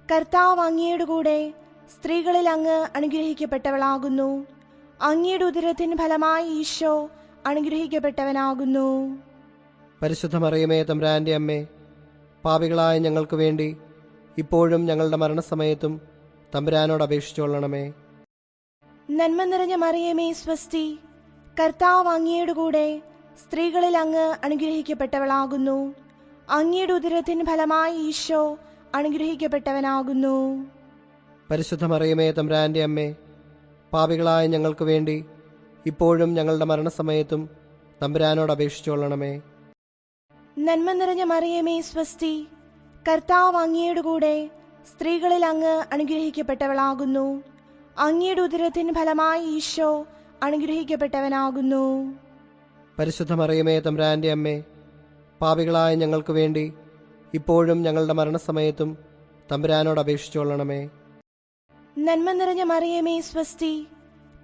കർത്താവ് അങ്ങയുടെ കൂടെ സ്ത്രീകളിൽ അങ്ങ് അനുഗ്രഹിക്കപ്പെട്ടവളാകുന്നു. അങ്ങയുടെ ഉദരത്തിന് ഫലമായി ഈശോ അനുഗ്രഹിക്കപ്പെട്ടവനാകുന്നു. പരിശുദ്ധ മറിയമേ, തമ്പുരാന്റെ അമ്മേ, പാപികളായ ഞങ്ങൾക്ക് വേണ്ടി ഇപ്പോഴും ഞങ്ങളുടെ മരണസമയത്തും തമ്പുരാനോട് അപേക്ഷിച്ചുകൊള്ളണമേ. നന്മ നിറഞ്ഞ മറിയമേ സ്വസ്തി, കർത്താവ് അങ്ങയുടെ കൂടെ സ്ത്രീകളിൽ അങ്ങ് അനുഗ്രഹിക്കപ്പെട്ടവളാകുന്നു. അങ്ങയുടെ ഉദരത്തിന് ഫലമായി ഈശോ അനുഗ്രഹിക്കപ്പെട്ടവനാകുന്നു. പരിശുദ്ധ മറിയമേ, തമ്പുരാന്റെ അമ്മേ, പാപികളായ ഞങ്ങൾക്ക് വേണ്ടി ഇപ്പോഴും ഞങ്ങളുടെ മരണസമയത്തും തമ്പുരാനോട് അപേക്ഷിച്ചുകൊള്ളണമേ. നന്മ നിറഞ്ഞ മറിയമേ സ്വസ്തി, കർത്താവ് അങ്ങയുടെ കൂടെ സ്ത്രീകളിൽ അങ്ങ് അനുഗ്രഹിക്കപ്പെട്ടവളാകുന്നു. അങ്ങയുടെ ഉദരത്തിന് ഫലമായി ഈശോ അനുഗ്രഹിക്കപ്പെട്ടവനാകുന്നു. പരിശുദ്ധ മറിയമേ, തമ്പുരാന്റെ അമ്മേ, പാപികളായ ഞങ്ങൾക്ക് വേണ്ടി ഇപ്പോഴും ഞങ്ങളുടെ മരണസമയത്തും തമ്പുരാനോട് അപേക്ഷിച്ചുകൊള്ളണമേ. നന്മ നിറഞ്ഞ മറിയമേ സ്വസ്തി,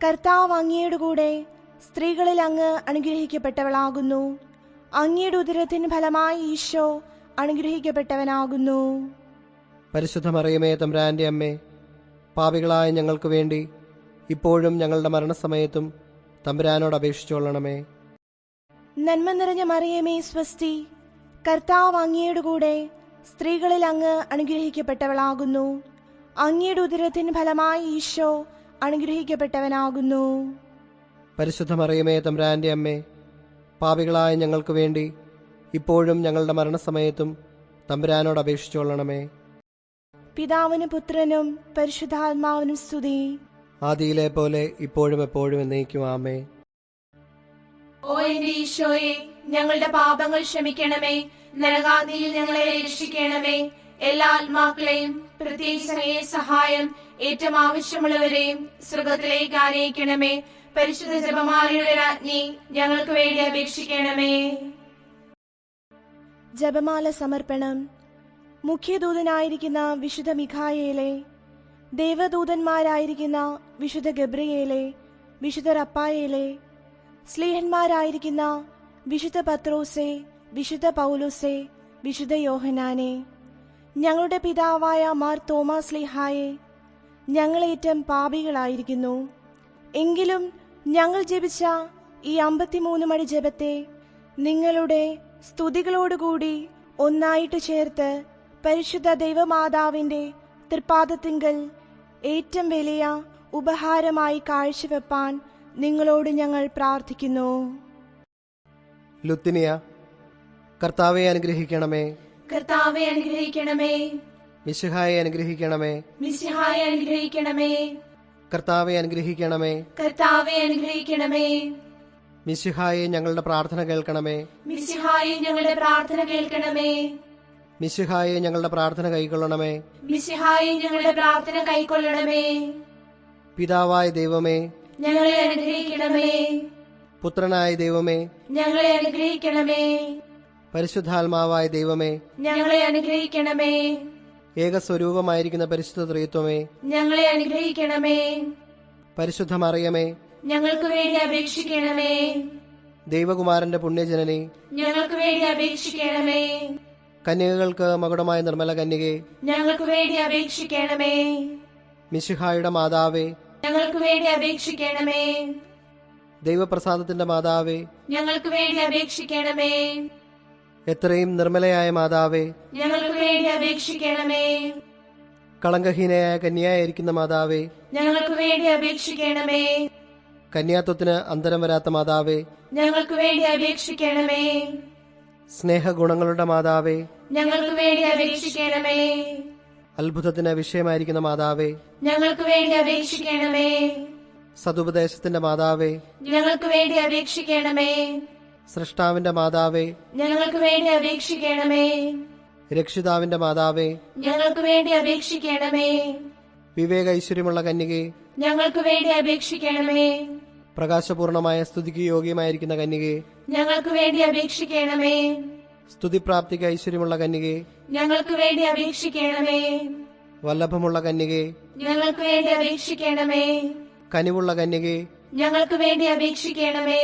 കർത്താവ് അങ്ങയുടെ കൂടെ സ്ത്രീകളിൽ അങ്ങ് അനുഗ്രഹിക്കപ്പെട്ടവളാകുന്നു. അങ്ങയുടെ ഉദരത്തിന് ഫലമായി ഈശോ അനുഗ്രഹിക്കപ്പെട്ടവനാകുന്നു. പരിശുദ്ധ മറിയമേ തമ്പുരാന്റെ അമ്മേ, പാപികളായ ഞങ്ങൾക്ക് വേണ്ടി ഇപ്പോഴും ഞങ്ങളുടെ മരണസമയത്തും തമ്പുരാനോട് അപേക്ഷിച്ചുകൊള്ളണമേ. നന്മ നിറഞ്ഞ മറിയമേ സ്വസ്തി, കർത്താവ് അങ്ങയുടെ കൂടെ സ്ത്രീകളിൽ അങ്ങ് അനുഗ്രഹിക്കപ്പെട്ടവളാകുന്നു. അങ്ങയുടെ ഉദരത്തിന് ഫലമായി ഈശോ അനുഗ്രഹിക്കപ്പെട്ടവനാകുന്നു. പരിശുദ്ധ മറിയമേ തമ്പുരാന്റെ അമ്മേ, പാപികളായ ഞങ്ങൾക്ക് വേണ്ടി ഇപ്പോഴും ഞങ്ങളുടെ മരണസമയത്തും തമ്പുരാനോട് അപേക്ഷിച്ചുകൊള്ളണമേ. പിതാവിനും പുത്രനും പരിശുദ്ധാത്മാവിനും സ്തുതി. ആദിയിലെ പോലെ ഇപ്പോഴും എപ്പോഴും എന്നേക്കും ആമേൻ. ഓ എന്റെ ഈശോയെ, ഞങ്ങളുടെ പാപങ്ങൾ ക്ഷമിക്കണമേ. നരകാഗ്നിയിൽ ഞങ്ങളെ രക്ഷിക്കണമേ. എല്ലാ ആത്മാക്കളെയും പ്രത്യേകിച്ച് അങ്ങയെ സഹായം ഏറ്റവും ആവശ്യമുള്ളവരെയും സ്വർഗത്തിലേക്ക് ആനയിക്കണമേ. പരിശുദ്ധ ജപമാലയുടെ രാജ്ഞി, ഞങ്ങൾക്ക് വേണ്ടി അപേക്ഷിക്കണമേ. ജപമാല സമർപ്പണം. മുഖ്യദൂതനായിരിക്കുന്ന വിശുദ്ധ മിഖായേലെ, ദേവദൂതന്മാരായിരിക്കുന്ന വിശുദ്ധ ഗബ്രിയേലെ, വിശുദ്ധ റപ്പായേലെ, സ്ലീഹന്മാരായിരിക്കുന്ന വിശുദ്ധ പത്രോസെ, വിശുദ്ധ പൗലോസെ, വിശുദ്ധ യോഹനാനെ, ഞങ്ങളുടെ പിതാവായ മാർ തോമാസ് സ്ലീഹായെ, ഞങ്ങളേറ്റം പാപികളായിരിക്കുന്നു. എങ്കിലും ഞങ്ങൾ ജപിച്ച ഈ 53 മണി ജപത്തെ നിങ്ങളുടെ സ്തുതികളോടുകൂടി ഒന്നായിട്ട് ചേർത്ത് പരിശുദ്ധ ദൈവമാതാവിന്റെ തൃപ്പാദത്തിങ്കൽ ഏറ്റവും വലിയ ഉപഹാരമായി കാഴ്ചവെപ്പാൻ നിങ്ങളോട് ഞങ്ങൾ പ്രാർത്ഥിക്കുന്നു. ലുത്തിനിയ. കർത്താവെ അനുഗ്രഹിക്കണമേ. കർത്താവെ അനുഗ്രഹിക്കണമേ. മിശിഹായെ അനുഗ്രഹിക്കണമേ. മിശിഹായെ അനുഗ്രഹിക്കണമേ. കർത്താവെ അനുഗ്രഹിക്കണമേ. കർത്താവെ അനുഗ്രഹിക്കണമേ. മിശിഹായെ ഞങ്ങളുടെ പ്രാർത്ഥന കേൾക്കണമേ. മിശിഹായെ ഞങ്ങളുടെ പ്രാർത്ഥന കേൾക്കണമേ. മിശിഹായെ ഞങ്ങളുടെ പ്രാർത്ഥന കൈക്കൊള്ളണമേ. മിശിഹായെ ഞങ്ങളുടെ പ്രാർത്ഥന കൈക്കൊള്ളണമേ. പിതാവായ ദൈവമേ, ഞങ്ങളെ അനുഗ്രഹിക്കണമേ. പുത്രനായ ദൈവമേ, ഞങ്ങളെ അനുഗ്രഹിക്കണമേ. പരിശുദ്ധാത്മാവായ ദൈവമേ, ഞങ്ങളെ അനുഗ്രഹിക്കണമേ. ഏകസ്വരൂപമായിരിക്കുന്ന പരിശുദ്ധ ത്രിത്വമേ, ഞങ്ങളെ അനുഗ്രഹിക്കണമേ. പരിശുദ്ധ മറിയമേ, ഞങ്ങൾക്ക് വേണ്ടി അപേക്ഷിക്കണമേ. ദൈവകുമാരന്റെ പുണ്യജനനി, ഞങ്ങൾക്ക് വേണ്ടി അപേക്ഷിക്കണമേ. കന്യകകൾക്ക് മകുടമായ നിർമ്മല കന്യകെ, ഞങ്ങൾക്ക് വേണ്ടി അപേക്ഷിക്കണമേ. മിശിഹായുടെ മാതാവേ, ഞങ്ങൾക്ക് വേണ്ടി അപേക്ഷിക്കണമേ. ദൈവപ്രസാദത്തിന്റെ മാതാവേ, ഞങ്ങൾക്ക് വേണ്ടി അപേക്ഷിക്കണമേ. എത്രയും നിർമ്മലയായ മാതാവേ, ഞങ്ങൾക്ക് വേണ്ടി അപേക്ഷിക്കണമേ. കളങ്കഹീനയായ കന്യായിരിക്കുന്ന മാതാവേ, ഞങ്ങൾക്ക് വേണ്ടി അപേക്ഷിക്കണമേ. കന്യാത്വത്തിന് അന്തരം വരാത്ത മാതാവേ, ഞങ്ങൾക്ക് വേണ്ടി അപേക്ഷിക്കണമേ. സ്നേഹഗുണങ്ങളുടെ മാതാവേ, ഞങ്ങൾക്ക് വേണ്ടി അപേക്ഷിക്കണമേ. അത്ഭുതത്തിന് വിഷയമായിരിക്കുന്ന മാതാവേ, ഞങ്ങൾക്ക് വേണ്ടി അപേക്ഷിക്കണമേ. സതുപദേശത്തിന്റെ മാതാവേ, ഞങ്ങൾക്ക് വേണ്ടി അപേക്ഷിക്കണമേ. സൃഷ്ടാവിന്റെ മാതാവേ, ഞങ്ങൾക്ക് വേണ്ടി അപേക്ഷിക്കണമേ. രക്ഷിതാവിന്റെ മാതാവേ, ഞങ്ങൾക്ക് വേണ്ടി അപേക്ഷിക്കണമേ. വിവേക ഐശ്വര്യമുള്ള കന്യകെ, ഞങ്ങൾക്ക് വേണ്ടി അപേക്ഷിക്കണമേ. പ്രകാശപൂർണമായ സ്തുതിക്ക് യോഗ്യമായിരിക്കുന്ന കന്യകെ, ഞങ്ങൾക്ക് വേണ്ടി അപേക്ഷിക്കണമേ. സ്തുതിപ്രാപ്തിക്ക് ഐശ്വര്യമുള്ള കന്യകെ, ഞങ്ങൾക്ക് വേണ്ടി അപേക്ഷിക്കണമേ. വല്ലഭമുള്ള കന്യകെ, ഞങ്ങൾക്ക് വേണ്ടി അപേക്ഷിക്കണമേ. കനിവുള്ള കന്യകെ, ഞങ്ങൾക്ക് വേണ്ടി അപേക്ഷിക്കണമേ.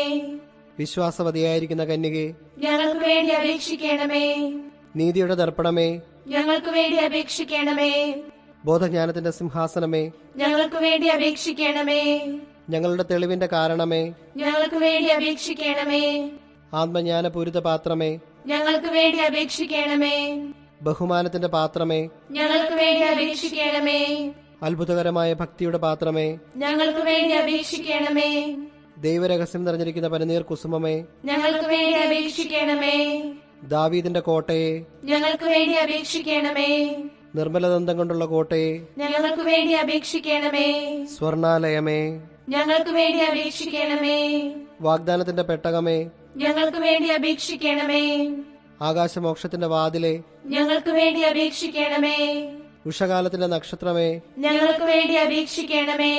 വിശ്വാസവതിയായിരിക്കുന്ന കന്യകെ, ഞങ്ങൾക്ക് വേണ്ടി അപേക്ഷിക്കണമേ. നീതിയുടെ ദർപ്പണമേ, ഞങ്ങൾക്ക് വേണ്ടി അപേക്ഷിക്കണമേ. ബോധജ്ഞാനത്തിന്റെ സിംഹാസനമേ, ഞങ്ങൾക്ക് വേണ്ടി അപേക്ഷിക്കണമേ. ഞങ്ങളുടെ തെളിവിന്റെ കാരണമേ, ഞങ്ങൾക്ക് വേണ്ടി അപേക്ഷിക്കണമേ. ആത്മജ്ഞാനപൂരിത പാത്രമേ, ഞങ്ങൾക്ക് വേണ്ടി അപേക്ഷിക്കണമേ. ബഹുമാനത്തിന്റെ പാത്രമേ, ഞങ്ങൾക്ക് വേണ്ടി അപേക്ഷിക്കണമേ. അത്ഭുതകരമായ ഭക്തിയുടെ പാത്രമേ, ഞങ്ങൾക്ക് വേണ്ടി അപേക്ഷിക്കണമേ. ദൈവരഹസ്യം നിറഞ്ഞിരിക്കുന്ന പനിനീർ കുസുമമേ, ഞങ്ങൾക്ക് വേണ്ടി അപേക്ഷിക്കണമേ. ദാവീദിന്റെ കോട്ടയെ, ഞങ്ങൾക്ക് വേണ്ടി അപേക്ഷിക്കണമേ. നിർമ്മലദന്തം കൊണ്ടുള്ള കോട്ടയെ, ഞങ്ങൾക്ക് വേണ്ടി അപേക്ഷിക്കണമേ. സ്വർണാലയമേ, ഞങ്ങൾക്ക് വേണ്ടി അപേക്ഷിക്കണമേ. വാഗ്ദാനത്തിന്റെ പെട്ടകമേ, ഞങ്ങൾക്ക് വേണ്ടി അപേക്ഷിക്കണമേ. ആകാശമോക്ഷത്തിന്റെ വാതിലെ, ഞങ്ങൾക്ക് വേണ്ടി അപേക്ഷിക്കണമേ. ഉഷകാലത്തിന്റെ നക്ഷത്രമേ, ഞങ്ങൾക്ക് വേണ്ടി അപേക്ഷിക്കണമേ.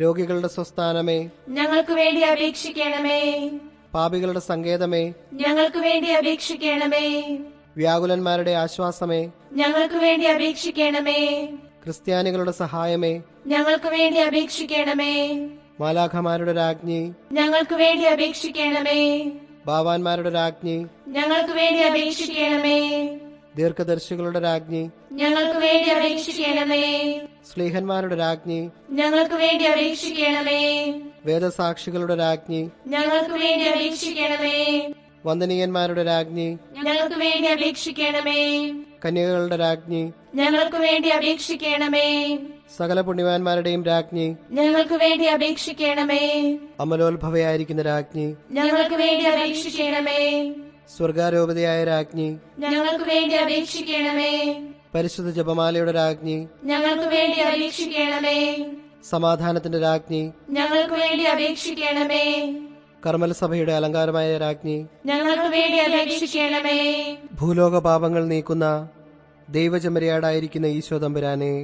രോഗികളുടെ സ്വസ്ഥാനമേ, ഞങ്ങൾക്ക് വേണ്ടി അപേക്ഷിക്കണമേ. പാപികളുടെ സങ്കേതമേ, ഞങ്ങൾക്ക് വേണ്ടി അപേക്ഷിക്കണമേ. വ്യാകുലന്മാരുടെ ആശ്വാസമേ, ഞങ്ങൾക്ക് വേണ്ടി അപേക്ഷിക്കണമേ. ക്രിസ്ത്യാനികളുടെ സഹായമേ, ഞങ്ങൾക്ക് വേണ്ടി അപേക്ഷിക്കണമേ. മാലാഖമാരുടെ രാജ്ഞി, ഞങ്ങൾക്ക് വേണ്ടി അപേക്ഷിക്കണമേ. ബാവാന്മാരുടെ രാജ്ഞി, ഞങ്ങൾക്ക് വേണ്ടി അപേക്ഷിക്കണമേ. ദീർഘദർശികളുടെ രാജ്ഞി, ഞങ്ങൾക്ക് വേണ്ടി അപേക്ഷിക്കണമേ. സ്ലീഹന്മാരുടെ രാജ്ഞി, ഞങ്ങൾക്ക് വേണ്ടി അപേക്ഷിക്കണമേ. വേദസാക്ഷികളുടെ രാജ്ഞി, ഞങ്ങൾക്ക് വേണ്ടി അപേക്ഷിക്കണമേ. വന്ദനീയന്മാരുടെ രാജ്ഞി, ഞങ്ങൾക്ക് വേണ്ടി അപേക്ഷിക്കണമേ. കന്യകകളുടെ രാജ്ഞി, ഞങ്ങൾക്ക് വേണ്ടി അപേക്ഷിക്കണമേ. സകല പുണ്യവാന്മാരുടെയും രാജ്ഞി, ഞങ്ങൾക്ക് വേണ്ടി അപേക്ഷിക്കണമേ. അമലോത്ഭവയായിരിക്കുന്ന രാജ്ഞി, ഞങ്ങൾക്ക് വേണ്ടി അപേക്ഷിക്കണമേ. സ്വർഗാരോപതയായ രാജ്ഞി, ഞങ്ങൾക്ക് വേണ്ടി അപേക്ഷിക്കണമേ. പരിശുദ്ധ ജപമാലയുടെ രാജ്ഞി, ഞങ്ങൾക്ക് വേണ്ടി അപേക്ഷിക്കണമേ. സമാധാനത്തിന്റെ രാജ്ഞി, ഞങ്ങൾക്ക് വേണ്ടി അപേക്ഷിക്കണമേ. കർമ്മല സഭയുടെ അലങ്കാരമായ രാജ്ഞി, ഞങ്ങൾക്ക് വേണ്ടി അപേക്ഷിക്കണമേ. ഭൂലോക പാപങ്ങൾ നീക്കുന്ന ദൈവചമരിയാടായിരിക്കുന്ന ഈശോ തമ്പുരാനെ,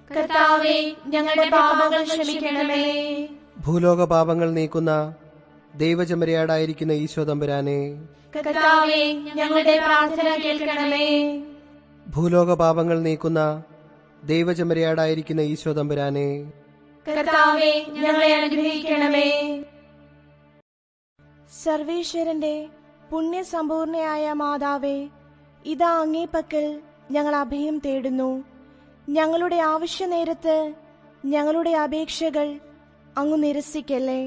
കർത്താവേ, ഞങ്ങളുടെ പാപങ്ങൾ ക്ഷമിക്കണമേ. ഭൂലോക പാപങ്ങൾ നീക്കുന്ന ദൈവചമരിയാടായിരിക്കുന്ന ഈശോ തമ്പുരാനെ, കർത്താവേ, ഞങ്ങളുടെ പ്രാർത്ഥന കേൾക്കണമേ. ഭൂലോക പാപങ്ങൾ നീക്കുന്ന ദൈവചമരിയാടായിരിക്കുന്ന ഈശോ തമ്പുരാനെ, കർത്താവേ, ഞങ്ങളെ അനുഗ്രഹിക്കണമേ. സർവേശ്വരന്റെ പുണ്യസമ്പൂർണയായ മാതാവേ, ഇതാ അങ്ങേ പക്കൽ ഞങ്ങൾ അഭയം തേടുന്നു. ഞങ്ങളുടെ ആവശ്യനേരത്ത് ഞങ്ങളുടെ അപേക്ഷകൾ അങ്ങ് നിരസിക്കല്ലേ.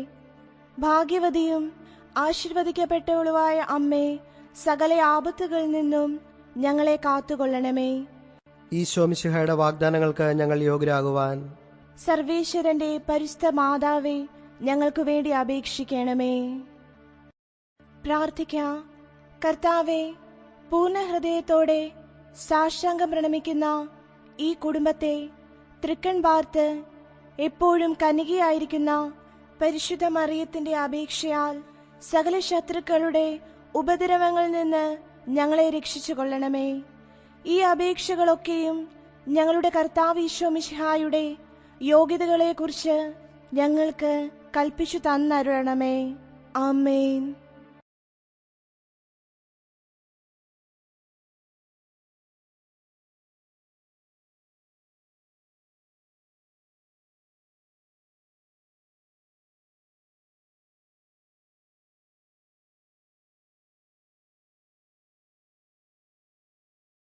ഭാഗ്യവതിയും ആശീർവദിക്കപ്പെട്ടവളുമായ അമ്മേ, സകല ആപത്തുകളിൽ നിന്നും ഞങ്ങളെ കാത്തുകൊള്ളണമേ. ഈശോ മിശിഹായുടെ വാഗ്ദാനങ്ങൾക്ക് ഞങ്ങൾ യോഗ്യരാകുവാൻ സർവേശ്വരന്റെ പരിശുദ്ധ മാതാവേ, ഞങ്ങൾക്ക് വേണ്ടി അപേക്ഷിക്കണമേ. പ്രാർത്ഥിക്കാം. കർത്താവേ, പൂർണ്ണ ഹൃദയത്തോടെ സാഷ്ടാംഗം പ്രണമിക്കുന്ന ഈ കുടുംബത്തെ തൃക്കൺ പാർത്ത് എപ്പോഴും കന്യകയായിരിക്കുന്ന പരിശുദ്ധ മറിയത്തിന്റെ അപേക്ഷയാൽ സകല ശത്രുക്കളുടെ ഉപദ്രവങ്ങളിൽ നിന്ന് ഞങ്ങളെ രക്ഷിച്ചു കൊള്ളണമേ. ഈ അപേക്ഷകളൊക്കെയും ഞങ്ങളുടെ കർത്താവ് ഈശോ മിശിഹായുടെ യോഗ്യതകളെക്കുറിച്ച് ഞങ്ങൾക്ക് കൽപ്പിച്ചു തന്നരുളണമേ. ആമേൻ.